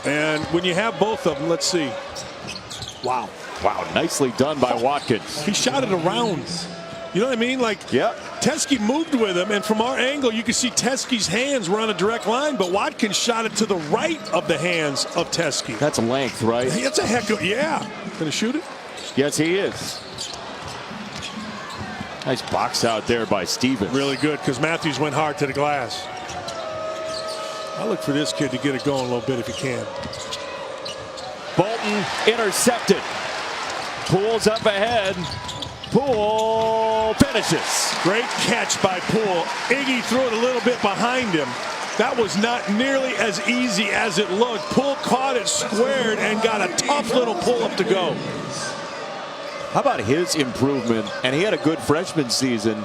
And when you have both of them, let's see. Wow. Wow, nicely done by Watkins. He shot it around. You know what I mean? Like, yeah. Teskey moved with him, and from our angle, you can see Teskey's hands were on a direct line, but Watkins shot it to the right of the hands of Teskey. That's length, right? Hey, that's a heck of, yeah. Gonna shoot it? Yes, he is. Nice box out there by Stevens. Really good, because Matthews went hard to the glass. I look for this kid to get it going a little bit if he can. Bolton intercepted. Poole's up ahead. Poole finishes. Great catch by Poole. Iggy threw it a little bit behind him. That was not nearly as easy as it looked. Poole caught it squared and got a tough little pull up to go. How about his improvement? And he had a good freshman season.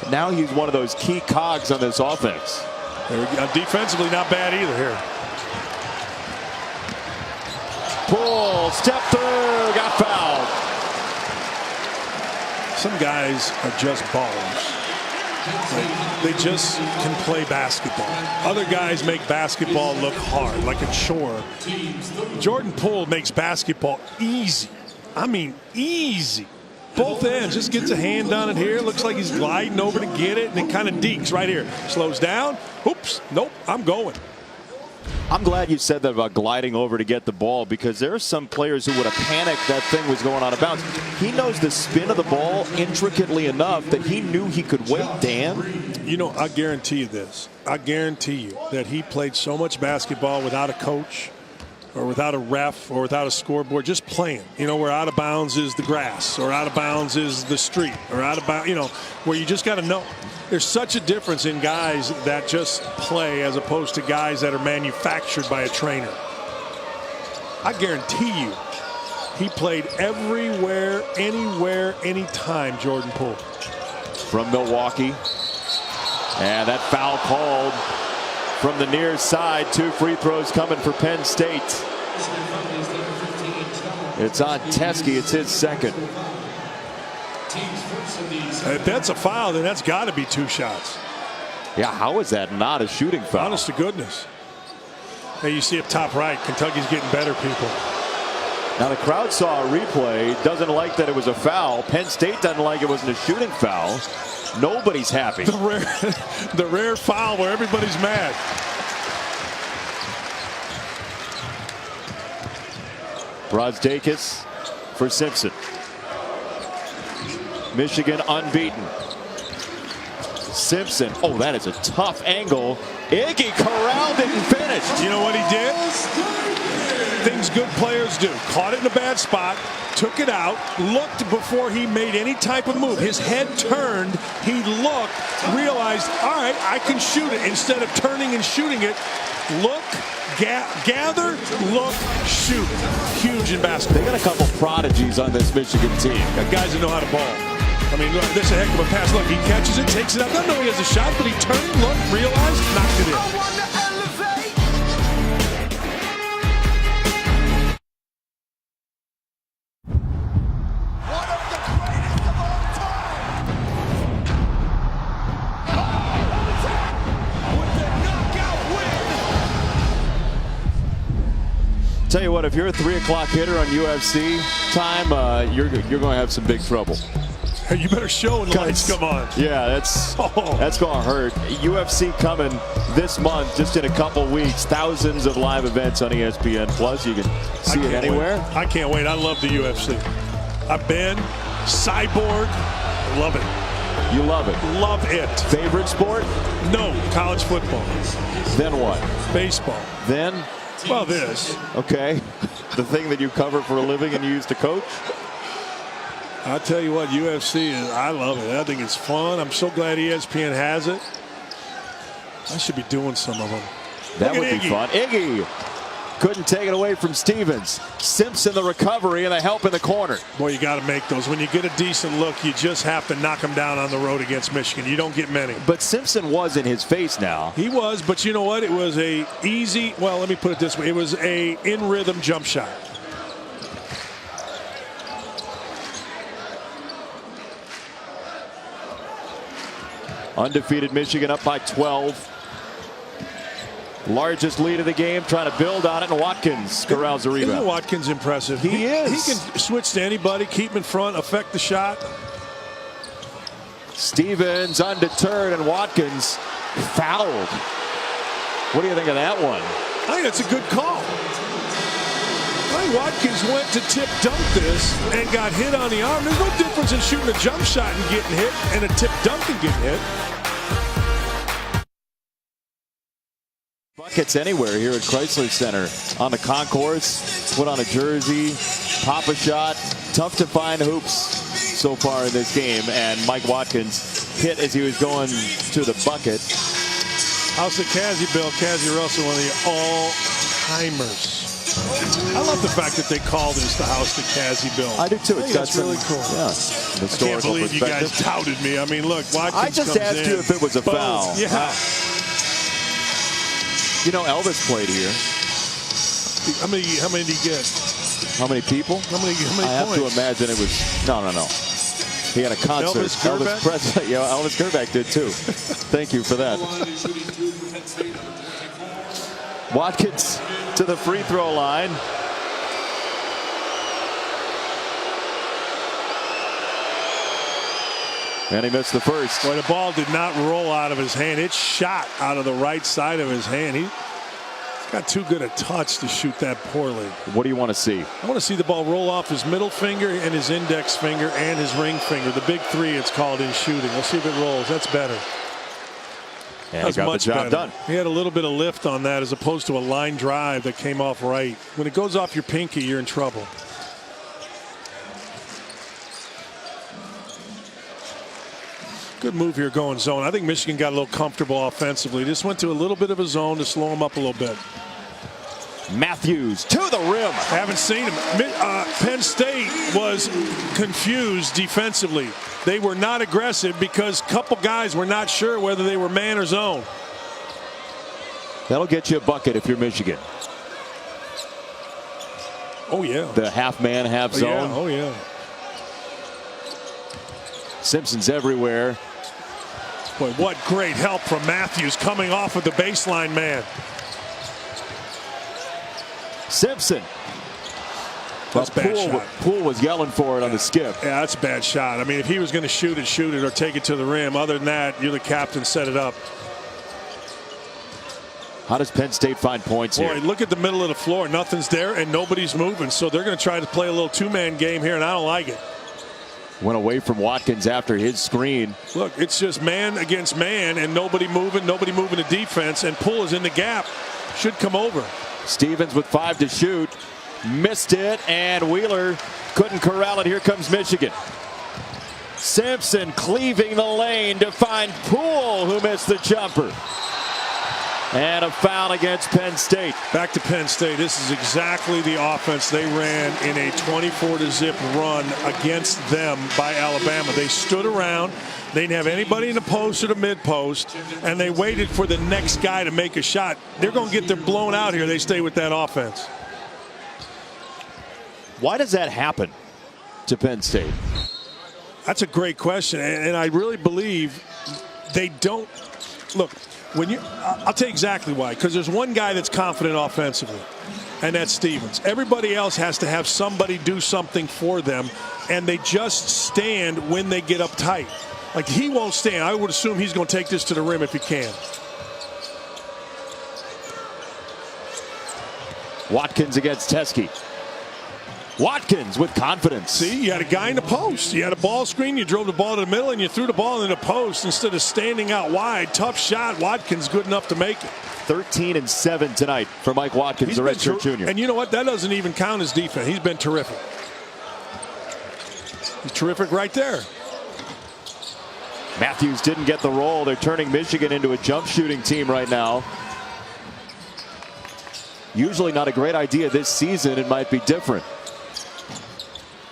Now he's one of those key cogs on this offense. Defensively, not bad either here. Poole, step through, got fouled. Some guys are just ballers. They just can play basketball. Other guys make basketball look hard, like a chore. Jordan Poole makes basketball easy. I mean, easy. Both ends. Just gets a hand on it here. Looks like he's gliding over to get it, and then kind of dekes right here. Slows down. Oops. Nope. I'm going. I'm glad you said that about gliding over to get the ball, because there are some players who would have panicked that thing was going out of bounds. He knows the spin of the ball intricately enough that he knew he could wait, Dan. You know, I guarantee you this. I guarantee you that he played so much basketball without a coach or without a ref or without a scoreboard, just playing. You know, where out of bounds is the grass, or out of bounds is the street, or out of bounds, you know, where you just got to know. There's such a difference in guys that just play as opposed to guys that are manufactured by a trainer. I guarantee you, he played everywhere, anywhere, anytime, Jordan Poole. From Milwaukee. And that foul called from the near side. 2 free throws coming for Penn State. It's on Teskey. It's his second. If that's a foul, then that's got to be 2 shots. Yeah, how is that not a shooting foul? Honest to goodness. Hey, you see up top right, Kentucky's getting better, people. Now the crowd saw a replay, doesn't like that it was a foul. Penn State doesn't like it wasn't a shooting foul. Nobody's happy. The rare foul where everybody's mad. Brosdakis for Simpson. Michigan unbeaten. Simpson. Oh, that is a tough angle. Iggy corralled it and finished. You know what he did? Things good players do. Caught it in a bad spot, took it out, looked before he made any type of move. His head turned, he looked, realized, all right, I can shoot it. Instead of turning and shooting it, look, gather, look, shoot. Huge in basketball. They got a couple prodigies on this Michigan team. Got guys that know how to ball. I mean, look, this is a heck of a pass. Look, he catches it, takes it up. Doesn't know he has a shot, but he turned, looked, realized, knocked it in. Tell you what, if you're a 3 o'clock hitter on UFC time, you're going to have some big trouble. You better show when the lights come on. Yeah, that's going to hurt. UFC coming this month, just in a couple weeks. Thousands of live events on ESPN Plus. You can see it anywhere. I can't wait. I love the UFC. I've been Cyborg. Love it. You love it. Love it. Favorite sport? No, college football. Then what? Baseball. Then? Well, this. Okay. The thing that you cover for a living and you use to coach? I'll tell you what, UFC is, I love it. I think it's fun. I'm so glad ESPN has it. I should be doing some of them. That would be fun. Iggy couldn't take it away from Stevens. Simpson the recovery and the help in the corner. Boy, you got to make those. When you get a decent look, you just have to knock them down on the road against Michigan. You don't get many. But Simpson was in his face now. He was, but you know what? It was a easy, well, let me put it this way. It was a in-rhythm jump shot. Undefeated Michigan up by 12. Largest lead of the game, trying to build on it, and Watkins corrals the rebound. Isn't Watkins impressive? He is. He can switch to anybody, keep him in front, affect the shot. Stevens undeterred, and Watkins fouled. What do you think of that one? I think that's a good call. I think Watkins went to tip dunk this and got hit on the arm. There's no difference in shooting a jump shot and getting hit and a tip dunk and getting hit. Buckets anywhere here at Chrysler Center. On the concourse, put on a jersey, pop a shot. Tough to find hoops so far in this game, and Mike Watkins hit as he was going to the bucket. House of Cassie, Bill. Cassie Russell, one of the all-timers. I love the fact that they call this the House of Cassie, Bill. I do too. It's got really cool. Yeah, I can't believe you guys touted me. I mean, look, Watkins I just comes asked in. you if it was a Boom. foul. Yeah. You know, Elvis played here. How many did he get? How many people? How many I have points? to imagine it was no. He had a concert. Elvis Presley. Yeah, Elvis Gerback did too. Thank you for that. Watkins to the free throw line. And he missed the first. Boy, the ball did not roll out of his hand. It shot out of the right side of his hand. He's got too good a touch to shoot that poorly. What do you want to see? I want to see the ball roll off his middle finger and his index finger and his ring finger. The big three, it's called in shooting. Let's see if it rolls. That's better. And he got the job done. He had a little bit of lift on that as opposed to a line drive that came off right. When it goes off your pinky, you're in trouble. Good move here going zone. I think Michigan got a little comfortable offensively. Just went to a little bit of a zone to slow him up a little bit. Matthews to the rim. I haven't seen him. Penn State was confused defensively. They were not aggressive because a couple guys were not sure whether they were man or zone. That'll get you a bucket if you're Michigan. Oh, yeah. The half man, half zone. Oh, yeah. Simpson's everywhere. Boy, what great help from Matthews coming off of the baseline man. Simpson. That's a bad shot. Poole was yelling for it on the skip. Yeah, that's a bad shot. I mean, if he was going to shoot it or take it to the rim. Other than that, you're the captain, set it up. How does Penn State find points here? Boy, look at the middle of the floor. Nothing's there and nobody's moving. So they're going to try to play a little two-man game here, and I don't like it. Went away from Watkins after his screen. Look, it's just man against man and nobody moving to defense, and Poole is in the gap. Should come over. Stevens with 5 to shoot. Missed it, and Wheeler couldn't corral it. Here comes Michigan. Simpson cleaving the lane to find Poole, who missed the jumper. And a foul against Penn State. Back to Penn State. This is exactly the offense they ran in a 24-0 run against them by Alabama. They stood around. They didn't have anybody in the post or the mid post, and they waited for the next guy to make a shot. They're going to get their blown out here. They stay with that offense. Why does that happen to Penn State? That's a great question, and I really believe they don't. Look, I'll tell you exactly why. Because there's one guy that's confident offensively, and that's Stevens. Everybody else has to have somebody do something for them, and they just stand when they get uptight. Like, he won't stand. I would assume he's going to take this to the rim if he can. Watkins against Teskey. Watkins with confidence. See, you had a guy in the post. You had a ball screen. You drove the ball to the middle, and you threw the ball in the post instead of standing out wide. Tough shot. Watkins good enough to make it. 13 and 7 tonight for Mike Watkins, the redshirt junior. And you know what? That doesn't even count as defense. He's been terrific. He's terrific right there. Matthews didn't get the roll. They're turning Michigan into a jump shooting team right now. Usually not a great idea this season. It might be different.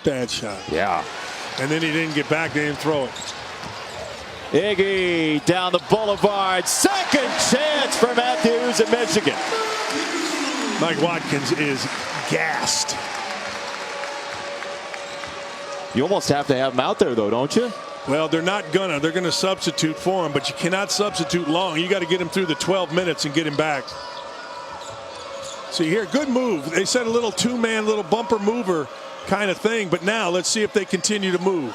Bad shot. Yeah. And then he didn't get back. They didn't throw it. Iggy down the boulevard. Second chance for Matthews in Michigan. Mike Watkins is gassed. You almost have to have him out there, though, don't you? Well, they're not gonna. They're gonna substitute for him, but you cannot substitute long. You got to get him through the 12 minutes and get him back. See here, good move. They said a little two-man, little bumper mover kind of thing, but now let's see if they continue to move.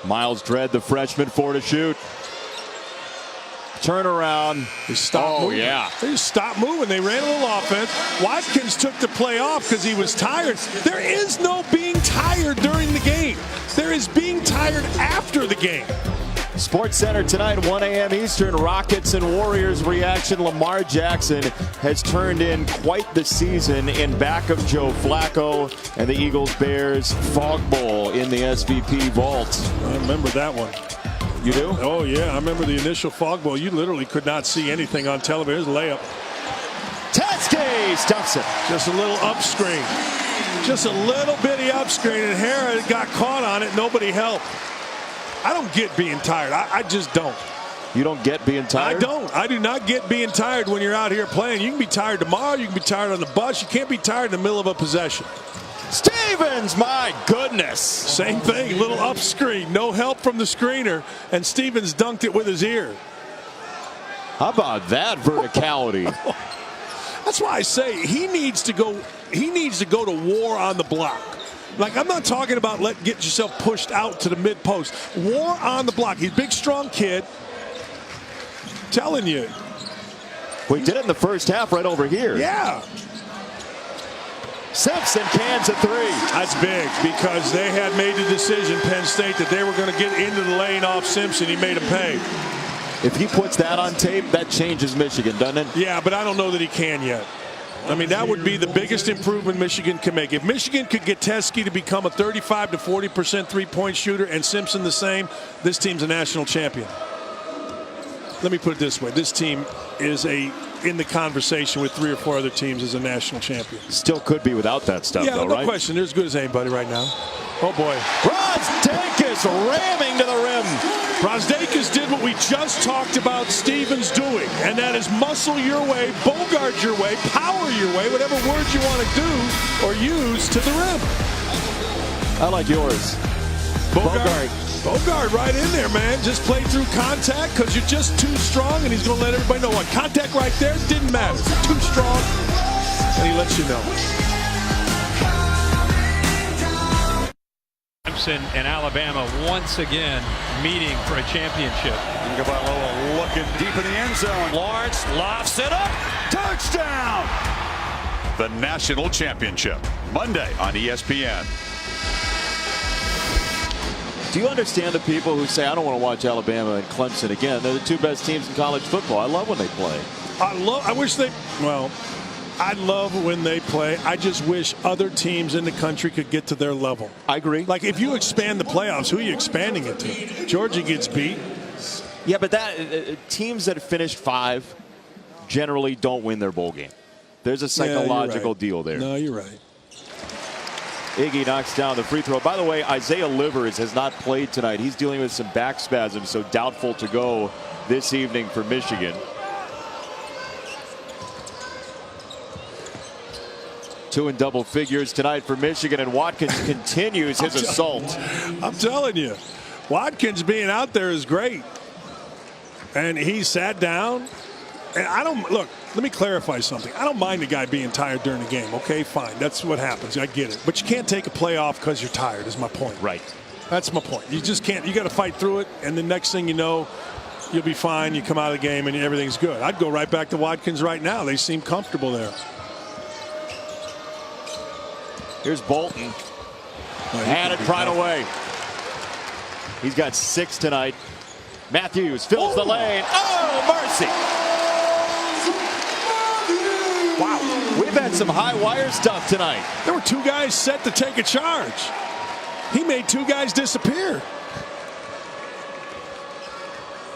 Miles Dredd, the freshman, 4 to shoot. Turnaround. They stopped moving. Yeah. They just stopped moving. They ran a little offense. Watkins took the play off because he was tired. There is no being tired during the game. There is being tired after the game. Sports Center tonight, 1 a.m. Eastern. Rockets and Warriors reaction. Lamar Jackson has turned in quite the season in back of Joe Flacco and the Eagles-Bears Fog Bowl in the SVP vault. I remember that one. You do? Oh, yeah. I remember the initial Fog Bowl. You literally could not see anything on television. There's a layup. Teskey stuffs it. Just a little up screen. Just a little bitty up screen, and Harris got caught on it. Nobody helped. I don't get being tired. I just don't. You don't get being tired? I don't. I do not get being tired when you're out here playing. You can be tired tomorrow. You can be tired on the bus. You can't be tired in the middle of a possession. Stevens, my goodness. Same thing, little up screen. No help from the screener, and Stevens dunked it with his ear. How about that verticality? That's why I say he needs to go to war on the block. Like, I'm not talking about get yourself pushed out to the mid post. War on the block. He's a big, strong kid. Telling you. We did it in the first half right over here. Yeah. Simpson cans a 3. That's big because they had made the decision, Penn State, that they were going to get into the lane off Simpson. He made him pay. If he puts that on tape, that changes Michigan, doesn't it? Yeah, but I don't know that he can yet. I mean, that would be the biggest improvement Michigan can make. If Michigan could get Teskey to become a 35 to 40% three-point shooter and Simpson the same, this team's a national champion. Let me put it this way. This team is in the conversation with 3 or 4 other teams as a national champion. Still could be without that stuff, yeah, though, no right? question. They're as good as anybody right now. Oh, boy. Brosdakis ramming to the rim. Brosdakis did what we just talked about Stevens doing, and that is muscle your way, bogart your way, power your way, whatever word you want to do or use to the rim. I like yours. Bogart right in there, man. Just play through contact because you're just too strong, and he's going to let everybody know what. Contact right there didn't matter. Too strong, and he lets you know. Clemson and Alabama once again meeting for a championship. Gaballoa looking deep in the end zone. Lawrence lofts it up. Touchdown! The national championship, Monday on ESPN. Do you understand the people who say, I don't want to watch Alabama and Clemson again? They're the 2 best teams in college football. I love when they play. I love when they play. I just wish other teams in the country could get to their level. I agree. Like, if you expand the playoffs, who are you expanding it to? Georgia gets beat. Yeah, but teams that finish 5 generally don't win their bowl game. There's a psychological deal there. No, you're right. Iggy knocks down the free throw. By the way, Isaiah Livers has not played tonight. He's dealing with some back spasms, so doubtful to go this evening for Michigan. 2 in double figures tonight for Michigan, and Watkins continues his assault. I'm telling you, Watkins being out there is great. And he sat down, And I don't look. Let me clarify something. I don't mind the guy being tired during the game. Okay, fine. That's what happens. I get it. But you can't take a play off because you're tired. Is my point. Right. That's my point. You just can't. You got to fight through it, and the next thing you know, you'll be fine. You come out of the game, and everything's good. I'd go right back to Watkins right now. They seem comfortable there. Here's Bolton. Had it right away. He's got 6 tonight. Matthews fills the lane. Oh, mercy. Wow. We've had some high wire stuff tonight. There were 2 guys set to take a charge. He made 2 guys disappear.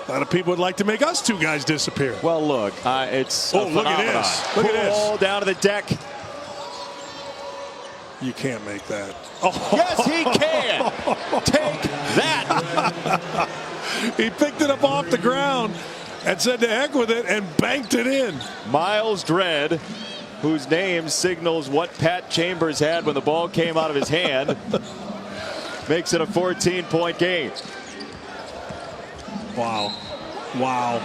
A lot of people would like to make us 2 guys disappear. Well, look, it's look at this. Look at this. Down to the deck. You can't make that. Oh. Yes, he can. Take that. He picked it up off the ground and said to heck with it and banked it in. Miles Dredd, whose name signals what Pat Chambers had when the ball came out of his hand, makes it a 14-point game. Wow. Wow.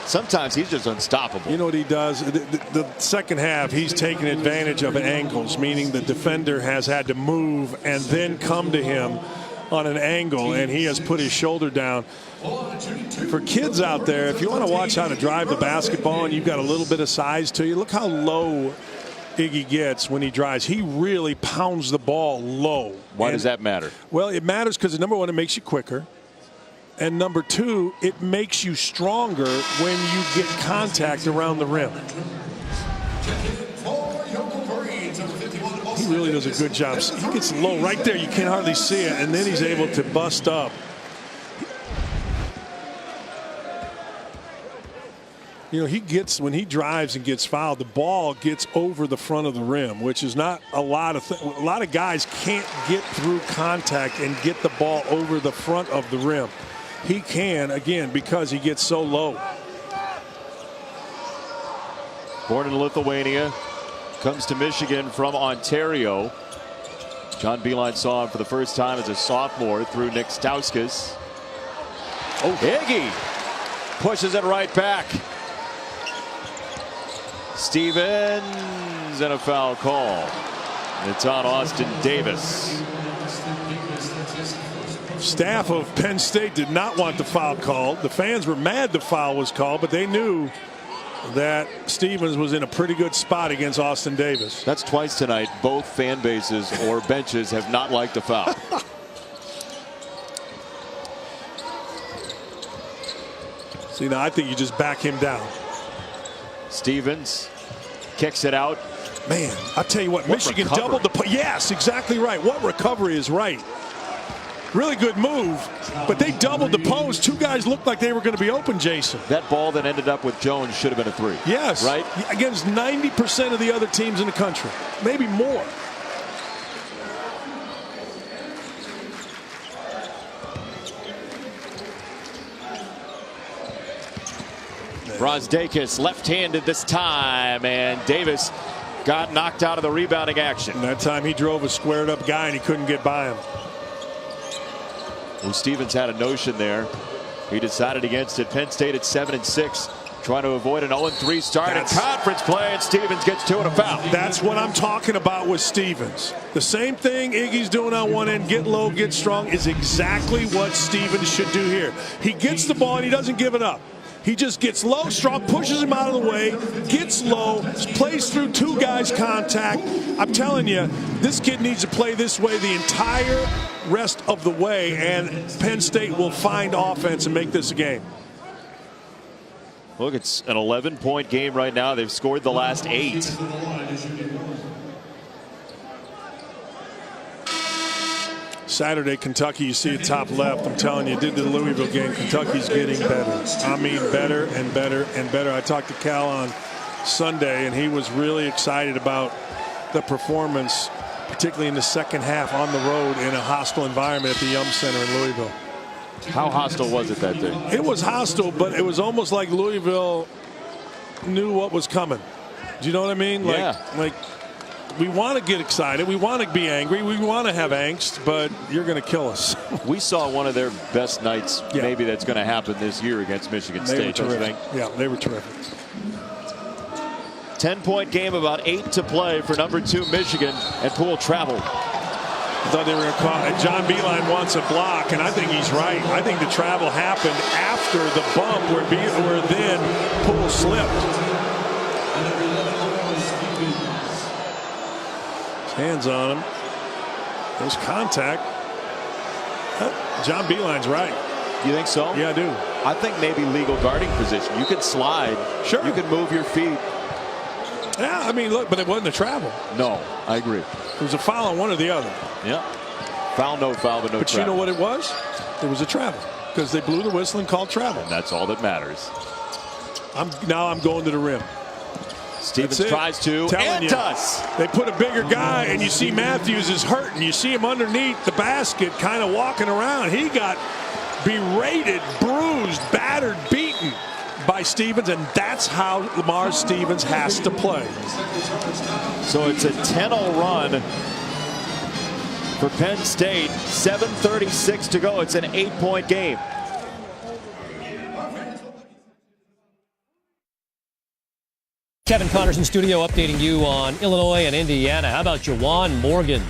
Sometimes he's just unstoppable. You know what he does? The second half, he's taking advantage of angles, meaning the defender has had to move and then come to him on an angle, and he has put his shoulder down. For kids out there, if you want to watch how to drive the basketball and you've got a little bit of size to you, look how low Iggy gets when he drives. He really pounds the ball low. Why does that matter? Well, it matters because, number one, it makes you quicker. And number 2, it makes you stronger when you get contact around the rim. He really does a good job. He gets low right there. You can't hardly see it. And then he's able to bust up. You know, when he drives and gets fouled, the ball gets over the front of the rim, which is not a lot of guys can't get through contact and get the ball over the front of the rim. He can, again, because he gets so low. Born in Lithuania, comes to Michigan from Ontario. John Beilein saw him for the first time as a sophomore through Nick Stauskas. Oh, Iggy pushes it right back. Stevens and a foul call. It's on Austin Davis. Staff of Penn State did not want the foul called. The fans were mad the foul was called, but they knew that Stevens was in a pretty good spot against Austin Davis. That's twice tonight. Both fan bases or benches have not liked the foul. See, now I think you just back him down. Stevens kicks it out. Man, I'll tell you what, Michigan recovery. doubled the. Yes, exactly right. What recovery is right. Really good move, but they doubled the post. 2 guys looked like they were going to be open, Jason. That ball that ended up with Jones should have been a 3. Yes. Right? Against 90% of the other teams in the country. Maybe more. Brosdakis left-handed this time, and Davis got knocked out of the rebounding action. And that time he drove a squared-up guy, and he couldn't get by him. Well, Stevens had a notion there. He decided against it. Penn State at 7-6, trying to avoid an 0-3 start in conference play, and Stevens gets 2 and a foul. That's what I'm talking about with Stevens. The same thing Iggy's doing on one end, get low, get strong, is exactly what Stevens should do here. He gets the ball and he doesn't give it up. He just gets low, strong, pushes him out of the way, gets low, plays through 2 guys' contact. I'm telling you, this kid needs to play this way the entire rest of the way, and Penn State will find offense and make this a game. Look, it's an 11-point game right now. They've scored the last 8. Saturday, Kentucky, you see it top left. I'm telling you, did the Louisville game. Kentucky's getting better. I mean, better and better and better. I talked to Cal on Sunday, and he was really excited about the performance, particularly in the second half on the road in a hostile environment at the Yum Center in Louisville. How hostile was it that day? It was hostile, but it was almost like Louisville knew what was coming. Do you know what I mean? Yeah. Like we want to get excited. We want to be angry. We want to have angst, but you're going to kill us. We saw one of their best nights, maybe that's going to happen this year against Michigan State, don't you think? Yeah, they were terrific. 10-point game, about 8 to play for number 2 Michigan, and Poole traveled. I thought they were going to call it. John Beilein wants a block, and I think he's right. I think the travel happened after the bump where then Poole slipped. Hands on him. There's contact. John Beilein's right. You think so? Yeah, I do. I think maybe legal guarding position. You can slide. Sure. You can move your feet. Yeah, I mean, look, but it wasn't a travel. No, I agree. It was a foul on one or the other. Yeah. Foul, no foul, but no travel. But you know what it was? It was a travel because they blew the whistle and called travel. And that's all that matters. Now I'm going to the rim. Stevens tries to and does. They put a bigger guy, and you see Matthews is hurting. You see him underneath the basket kind of walking around. He got berated, bruised, battered, beaten by Stevens, and that's how Lamar Stevens has to play. So it's a 10-0 run for Penn State. 7:36 to go. It's an 8-point game. Kevin Connors in studio updating you on Illinois and Indiana. How about Juwan Morgan?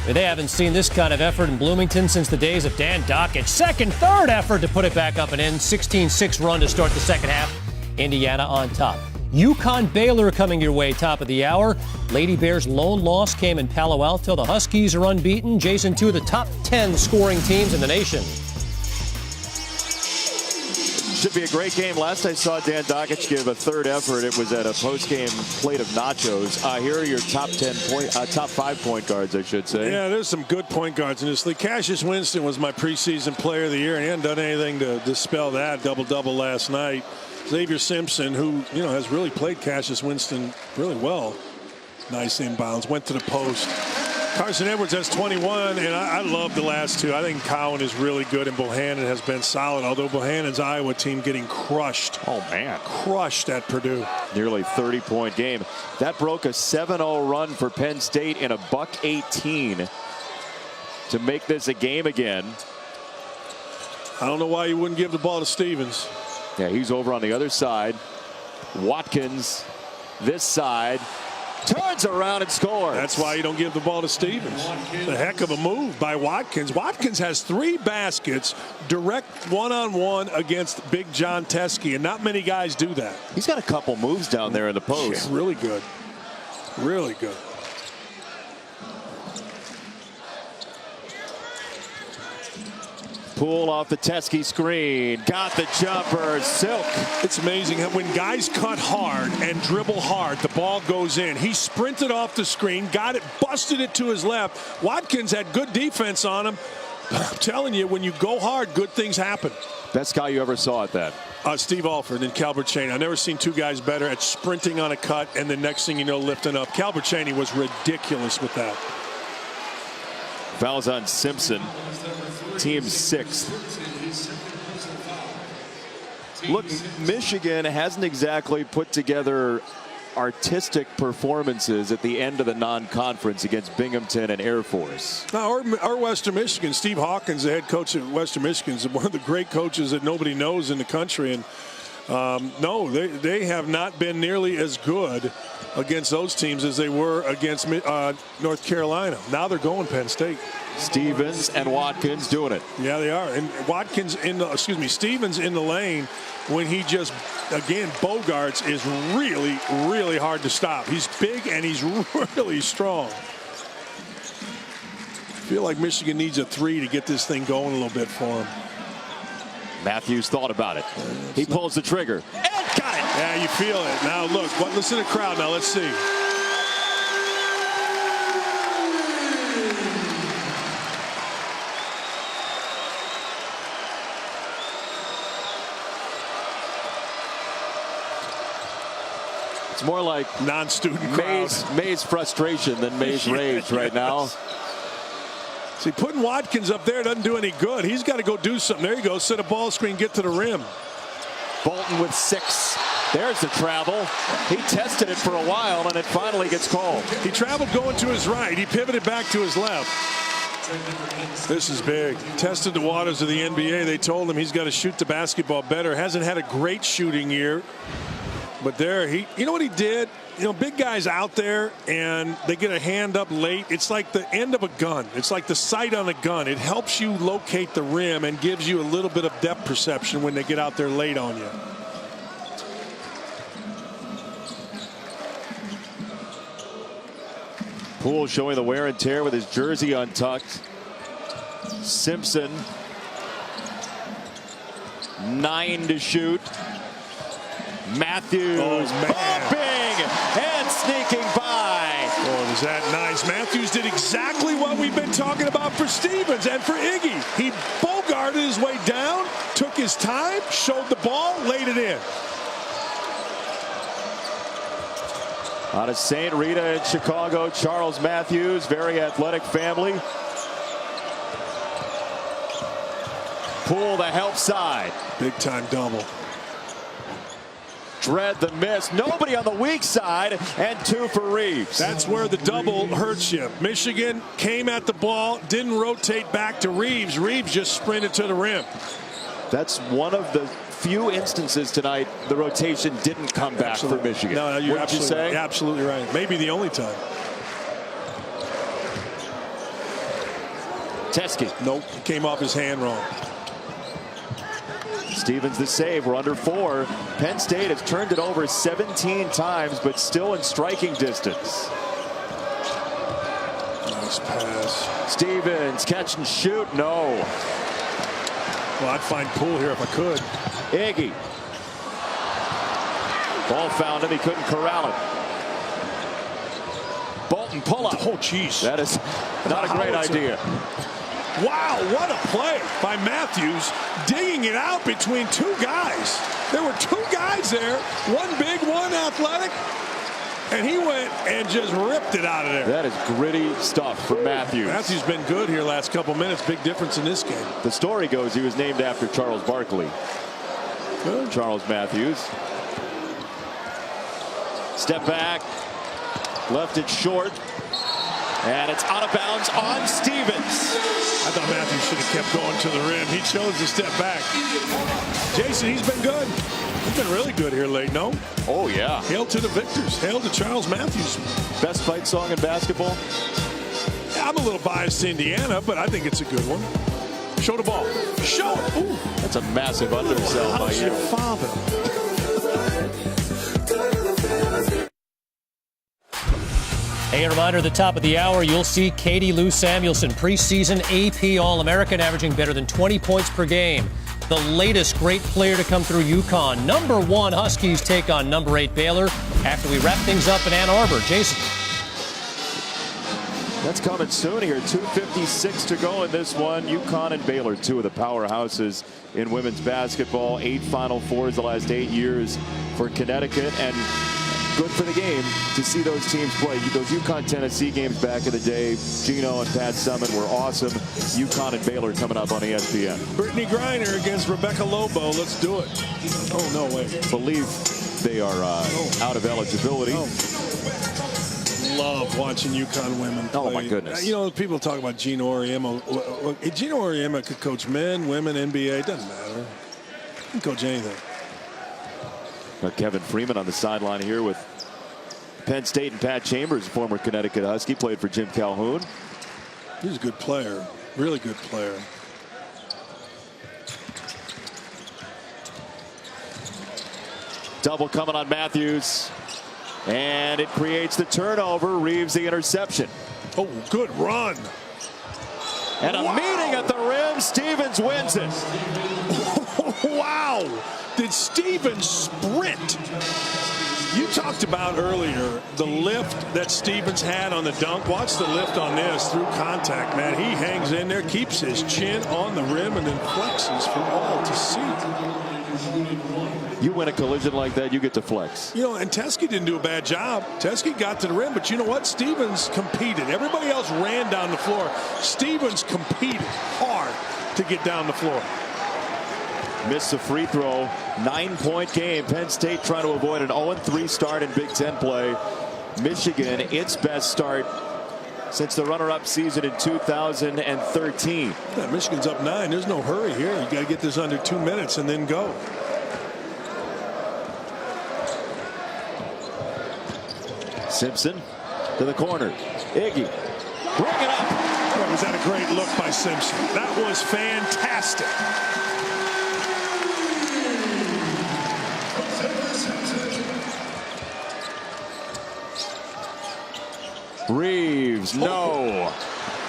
They haven't seen this kind of effort in Bloomington since the days of Dan Dockich. Third effort to put it back up and in. 16-6 run to start the second half. Indiana on top. UConn Baylor coming your way top of the hour. Lady Bears' lone loss came in Palo Alto. The Huskies are unbeaten. Jason, 2 of the top 10 scoring teams in the nation. Should be a great game. Last I saw Dan Dockich give a third effort, it was at a post-game plate of nachos. Here are your top 5 point guards, I should say. Yeah, there's some good point guards in this league. Cassius Winston was my preseason player of the year, and he hadn't done anything to dispel that. Double-double last night. Xavier Simpson, who has really played Cassius Winston really well. Nice inbounds, went to the post. Carson Edwards has 21, and I love the last two. I think Cowan is really good, and Bohannon has been solid, although Bohannon's Iowa team getting crushed. Oh, man. Crushed at Purdue. Nearly 30-point game. That broke a 7-0 run for Penn State in a $118 to make this a game again. I don't know why you wouldn't give the ball to Stevens. Yeah, he's over on the other side. Watkins, this side. Turns around and scores. That's why you don't give the ball to Stevens. A heck of a move by Watkins. Watkins has 3 baskets, direct one-on-one against Big John Teskey, and not many guys do that. He's got a couple moves down there in the post. Yeah, really good. Really good. Poole off the Teskey screen. Got the jumper. Silk. It's amazing how when guys cut hard and dribble hard, the ball goes in. He sprinted off the screen, got it, busted it to his left. Watkins had good defense on him. I'm telling you, when you go hard, good things happen. Best guy you ever saw at that? Steve Alford and Calbert Cheney. I've never seen 2 guys better at sprinting on a cut and the next thing you know, lifting up. Calbert Cheney was ridiculous with that. Fouls on Simpson. Team 6th. Look, Michigan hasn't exactly put together artistic performances at the end of the non-conference against Binghamton and Air Force. Now, our Western Michigan, Steve Hawkins, the head coach at Western Michigan, is one of the great coaches that nobody knows in the country. And no, they have not been nearly as good against those teams as they were against North Carolina. Now they're going Penn State. Stevens and Watkins doing it. Yeah, they are. And Watkins Stevens in the lane when he just, again, Bogarts is really, really hard to stop. He's big and he's really strong. I feel like Michigan needs a 3 to get this thing going a little bit for him. Matthews thought about it. He pulls the trigger. And got it. Yeah, you feel it. Now, look, listen to the crowd now. Let's see. It's more like non-student crowd. May's frustration than May's rage right now. See, putting Watkins up there doesn't do any good. He's got to go do something. There you go. Set a ball screen, get to the rim. Bolton with 6. There's the travel. He tested it for a while, and it finally gets called. He traveled going to his right. He pivoted back to his left. This is big. Tested the waters of the NBA. They told him he's got to shoot the basketball better. Hasn't had a great shooting year. But there, you know what he did? You know, big guys out there, and they get a hand up late. It's like the end of a gun. It's like the sight on a gun. It helps you locate the rim and gives you a little bit of depth perception when they get out there late on you. Poole showing the wear and tear with his jersey untucked. Simpson, 9 to shoot. Matthews bumping and sneaking by. Oh, is that nice? Matthews did exactly what we've been talking about for Stevens and for Iggy. He bogarted his way down, took his time, showed the ball, laid it in. Out of St. Rita in Chicago, Charles Matthews, very athletic family. Poole the help side. Big time double. Dread the miss. Nobody on the weak side, and 2 for Reeves. That's where the double hurts you. Michigan came at the ball, didn't rotate back to Reeves. Reeves just sprinted to the rim. That's one of the few instances tonight the rotation didn't come back for Michigan. No, you're absolutely, absolutely right. Maybe the only time. Teske. Nope, came off his hand wrong. Stevens the save. We're under 4. Penn State has turned it over 17 times, but still in striking distance. Nice pass. Stevens catch and shoot. No. Well, I'd find Poole here if I could. Iggy. Ball found him. He couldn't corral it. Bolton pull up. Oh, jeez. That is not a great idea. Wow, what a play by Matthews, digging it out between 2 guys. There were 2 guys there, one big, one athletic, and he went and just ripped it out of there. That is gritty stuff for Matthews. Matthews been good here last couple minutes. Big difference in this game. The story goes he was named after Charles Barkley. Good. Charles Matthews. Step back. Left it short. And it's out of bounds on Stevens. I thought Matthews should have kept going to the rim. He chose to step back. Jason, he's been good. He's been really good here late, no? Oh, yeah. Hail to the victors. Hail to Charles Matthews. Best fight song in basketball? I'm a little biased to Indiana, but I think it's a good one. Show the ball. Show it. Ooh. That's a massive undersell by How's you. your father? Hey, a reminder at the top of the hour, you'll see Katie Lou Samuelson, preseason AP All-American, averaging better than 20 points per game. The latest great player to come through UConn. #1 Huskies take on #8 Baylor after we wrap things up in Ann Arbor. Jason. That's coming soon here. 2:56 to go in this one. UConn and Baylor, 2 of the powerhouses in women's basketball. 8 Final Fours the last 8 years for Connecticut, and good for the game to see those teams play. Those UConn-Tennessee games back in the day, Gino and Pat Summitt were awesome. UConn and Baylor coming up on ESPN. Brittany Griner against Rebecca Lobo. Let's do it. Oh, no way. Believe they are out of eligibility. Oh. Love watching UConn women play. Oh, my goodness. You know, people talk about Gino Auriemma. Gino Auriemma could coach men, women, NBA. It doesn't matter. He can coach anything. Kevin Freeman on the sideline here with Penn State, and Pat Chambers, former Connecticut Husky, played for Jim Calhoun. He's a good player. Really good player. Double coming on Matthews. And it creates the turnover. Reeves the interception. Oh, good run. And a meeting at the rim. Stevens wins it. Wow. Did Stevens sprint? You talked about earlier the lift that Stevens had on the dunk. Watch the lift on this through contact, man. He hangs in there, keeps his chin on the rim, and then flexes for all to see. You win a collision like that, you get to flex. You know, and Teske didn't do a bad job. Teske got to the rim, but you know what? Stevens competed. Everybody else ran down the floor. Stevens competed hard to get down the floor. Missed the free throw. 9-point game. Penn State trying to avoid an 0-3 start in Big Ten play. Michigan, its best start since the runner-up season in 2013. Yeah, Michigan's up 9. There's no hurry here. You got to get this under 2 minutes and then go. Simpson to the corner. Iggy, bring it up. Boy, was that a great look by Simpson. That was fantastic. Reeves, no.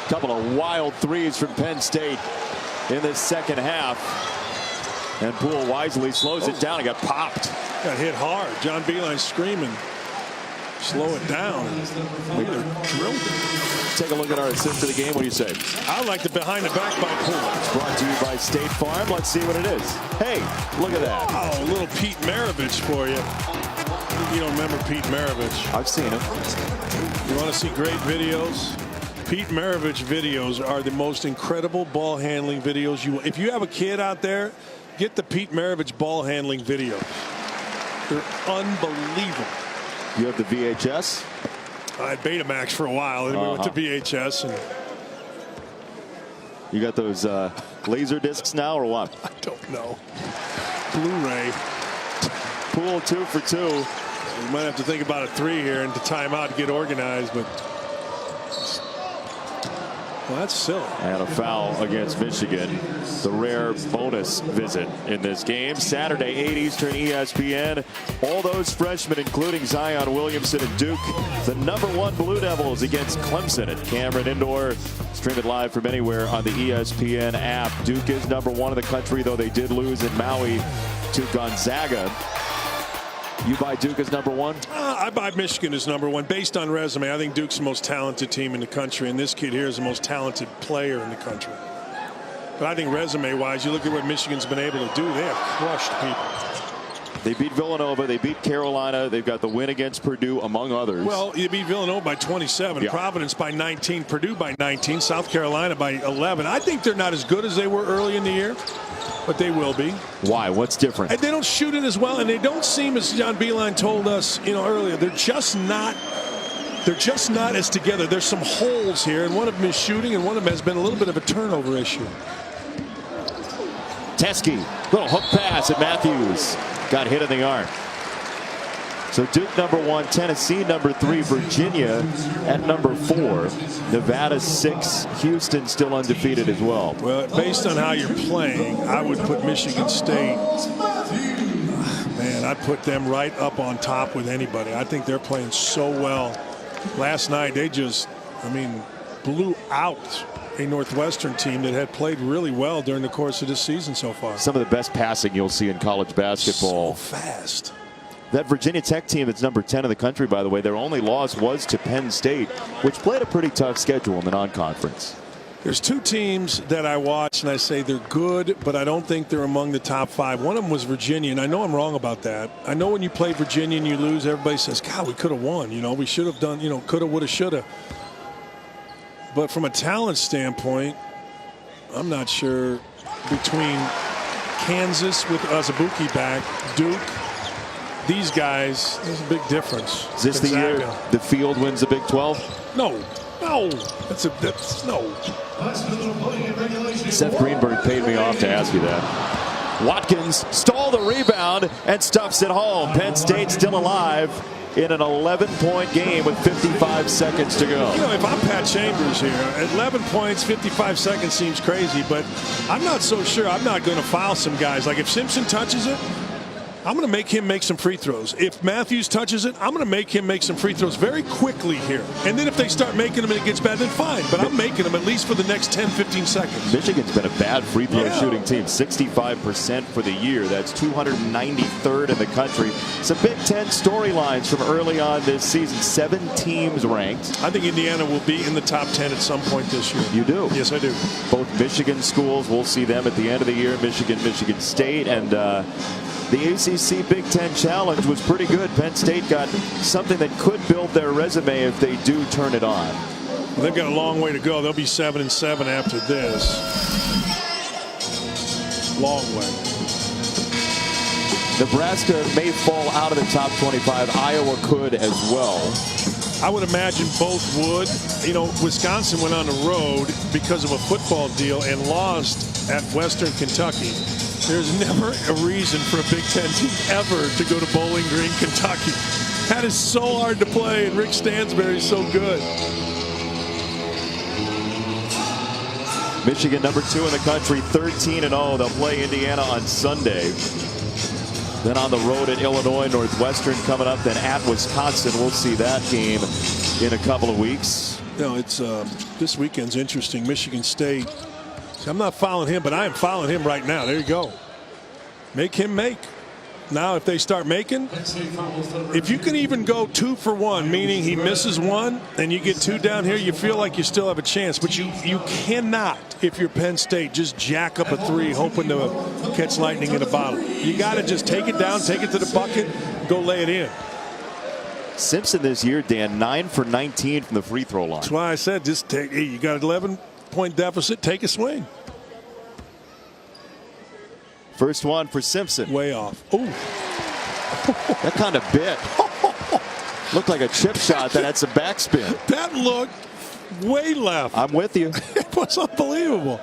Couple of wild threes from Penn State in the second half. And Poole wisely slows it down. He got popped. Got hit hard. John Beilein screaming. Slow it down. Wheeler drilled it. Take a look at our assist to the game. What do you say? I like the behind the back by Poole. It's brought to you by State Farm. Let's see what it is. Hey, look at that. Oh, a little Pete Maravich for you. You don't remember Pete Maravich. I've seen him. You want to see great videos? Pete Maravich videos are the most incredible ball handling videos. If you have a kid out there, get the Pete Maravich ball handling videos. They're unbelievable. You have the VHS? I had Betamax for a while, and we went to VHS. And you got those laser discs now, or what? I don't know. Blu-ray. Poole 2 for 2. We might have to think about a 3 here and to time out to get organized, but well, that's silly. And a foul against Michigan. The rare bonus visit in this game. Saturday, 8 Eastern, ESPN. All those freshmen, including Zion Williamson and Duke. The #1 Blue Devils against Clemson at Cameron Indoor. Stream it live from anywhere on the ESPN app. Duke is #1 in the country, though they did lose in Maui to Gonzaga. You buy Duke as #1? I buy Michigan as #1 based on resume. I think Duke's the most talented team in the country, and this kid here is the most talented player in the country. But I think resume-wise, you look at what Michigan's been able to do. They have crushed people. They beat Villanova. They beat Carolina. They've got the win against Purdue, among others. Well, you beat Villanova by 27, yeah. Providence by 19, Purdue by 19, South Carolina by 11. I think they're not as good as they were early in the year, but they will be. Why? What's different? And they don't shoot it as well, and they don't seem, as John Beilein told us, earlier, they're just not as together. There's some holes here, and one of them is shooting, and one of them has been a little bit of a turnover issue. Teskey, little hook pass at Matthews. Got hit in the arm. So Duke #1, Tennessee #3, Virginia at #4, Nevada 6, Houston still undefeated as well. Well, based on how you're playing, I would put Michigan State. Man, I'd put them right up on top with anybody. I think they're playing so well. Last night they just, blew out a Northwestern team that had played really well during the course of this season so far. Some of the best passing you'll see in college basketball. So fast. That Virginia Tech team that's #10 in the country, by the way, their only loss was to Penn State, which played a pretty tough schedule in the non-conference. There's two teams that I watch and I say they're good, but I don't think they're among the top 5. One of them was Virginia, and I know I'm wrong about that. I know when you play Virginia and you lose, everybody says, God, we could have won. We should have done, coulda, woulda, shoulda. But from a talent standpoint, I'm not sure between Kansas with Azubuike back, Duke, these guys, there's a big difference. Is this Gonzaga. the year the field wins the Big 12? No. That's no. Seth Greenberg paid me off to ask you that. Watkins stole the rebound and stuffs it home. Penn State still alive in an 11-point game with 55 seconds to go. If I'm Pat Chambers here, at 11 points, 55 seconds seems crazy, but I'm not so sure. I'm not going to foul some guys. Like if Simpson touches it, I'm going to make him make some free throws. If Matthews touches it, I'm going to make him make some free throws very quickly here. And then if they start making them and it gets bad, then fine. But I'm making them at least for the next 10, 15 seconds. Michigan's been a bad free throw shooting team. 65% for the year. That's 293rd in the country. Some Big Ten storylines from early on this season. 7 teams ranked. I think Indiana will be in the top 10 at some point this year. You do? Yes, I do. Both Michigan schools, we'll see them at the end of the year. Michigan State, and the ACC Big Ten Challenge was pretty good. Penn State got something that could build their resume if they do turn it on. Well, they've got a long way to go. They'll be 7-7 after this. long way. Nebraska may fall out of the top 25. Iowa could as well. I would imagine both would. You know, Wisconsin went on the road because of a football deal and lost at Western Kentucky. There's never a reason for a Big Ten team ever to go to Bowling Green, Kentucky. That is so hard to play, and Rick Stansbury's so good. Michigan, number 2 in the country, 13-0. They'll play Indiana on Sunday. Then on the road at Illinois, Northwestern coming up, then at Wisconsin. We'll see that game in a couple of weeks. No, it's this weekend's interesting. Michigan State. I'm not following him, but I am following him right now. There you go. Make him make. Now, if they start making, if you can even go 2 for 1, meaning he misses one and you get 2 down here, you feel like you still have a chance. But you cannot, if you're Penn State, just jack up a 3 hoping to catch lightning in a bottle. You got to just take it down, take it to the bucket, go lay it in. Simpson this year, Dan, 9 for 19 from the free throw line. That's why I said just take. Hey, you got an 11-point deficit, take a swing. First one for Simpson. Way off. Ooh. That kind of bit. Looked like a chip shot that had some backspin. That looked way left. I'm with you. It was unbelievable.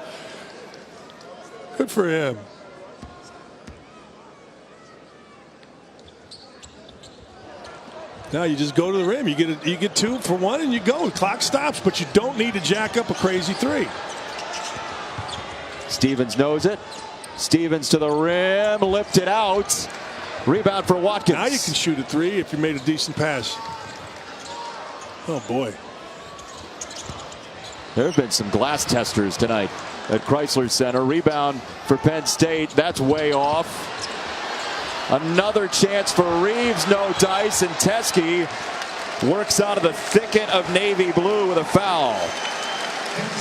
Good for him. Now you just go to the rim. You get 2 for 1 and you go. Clock stops, but you don't need to jack up a crazy 3. Stevens knows it. Stevens to the rim, lifted out. Rebound for Watkins. Now you can shoot a 3 if you made a decent pass. Oh boy. There have been some glass testers tonight at Chrysler Center. Rebound for Penn State. That's way off. Another chance for Reeves. No dice. And Teskey works out of the thicket of navy blue with a foul.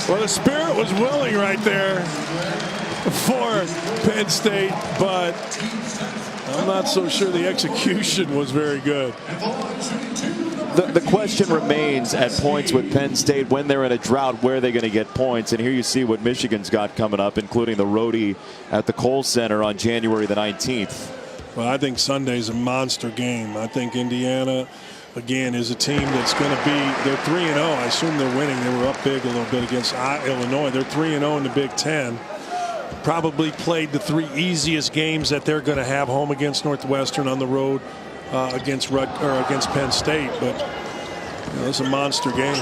Well, the spirit was willing right there for Penn State, but I'm not so sure the execution was very good. The question remains at points with Penn State when they're in a drought, where are they going to get points? And here you see what Michigan's got coming up, including the roadie at the Kohl Center on January the 19th. Well, I think Sunday's a monster game. I think Indiana, again, is a team that's going to be, they're 3-0. I assume they're winning. They were up big a little bit against Illinois. They're 3-0 in the Big Ten. Probably played the 3 easiest games that they're going to have: home against Northwestern, on the road against Penn State. But you know, it's a monster game.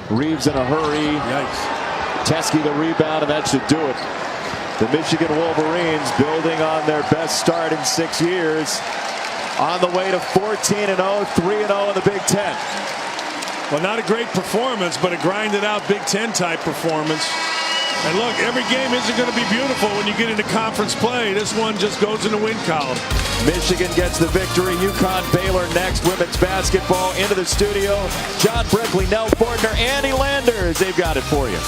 Reeves in a hurry. Yikes. Teskey the rebound, and that should do it. The Michigan Wolverines building on their best start in 6 years. On the way to 14-0, 3-0 in the Big Ten. Well, not a great performance, but a grinded out Big Ten type performance. And look, every game isn't going to be beautiful when you get into conference play. This one just goes in the win column. Michigan gets the victory. UConn, Baylor next. Women's basketball into the studio. John Brickley, Nell Fortner, Andy Landers. They've got it for you.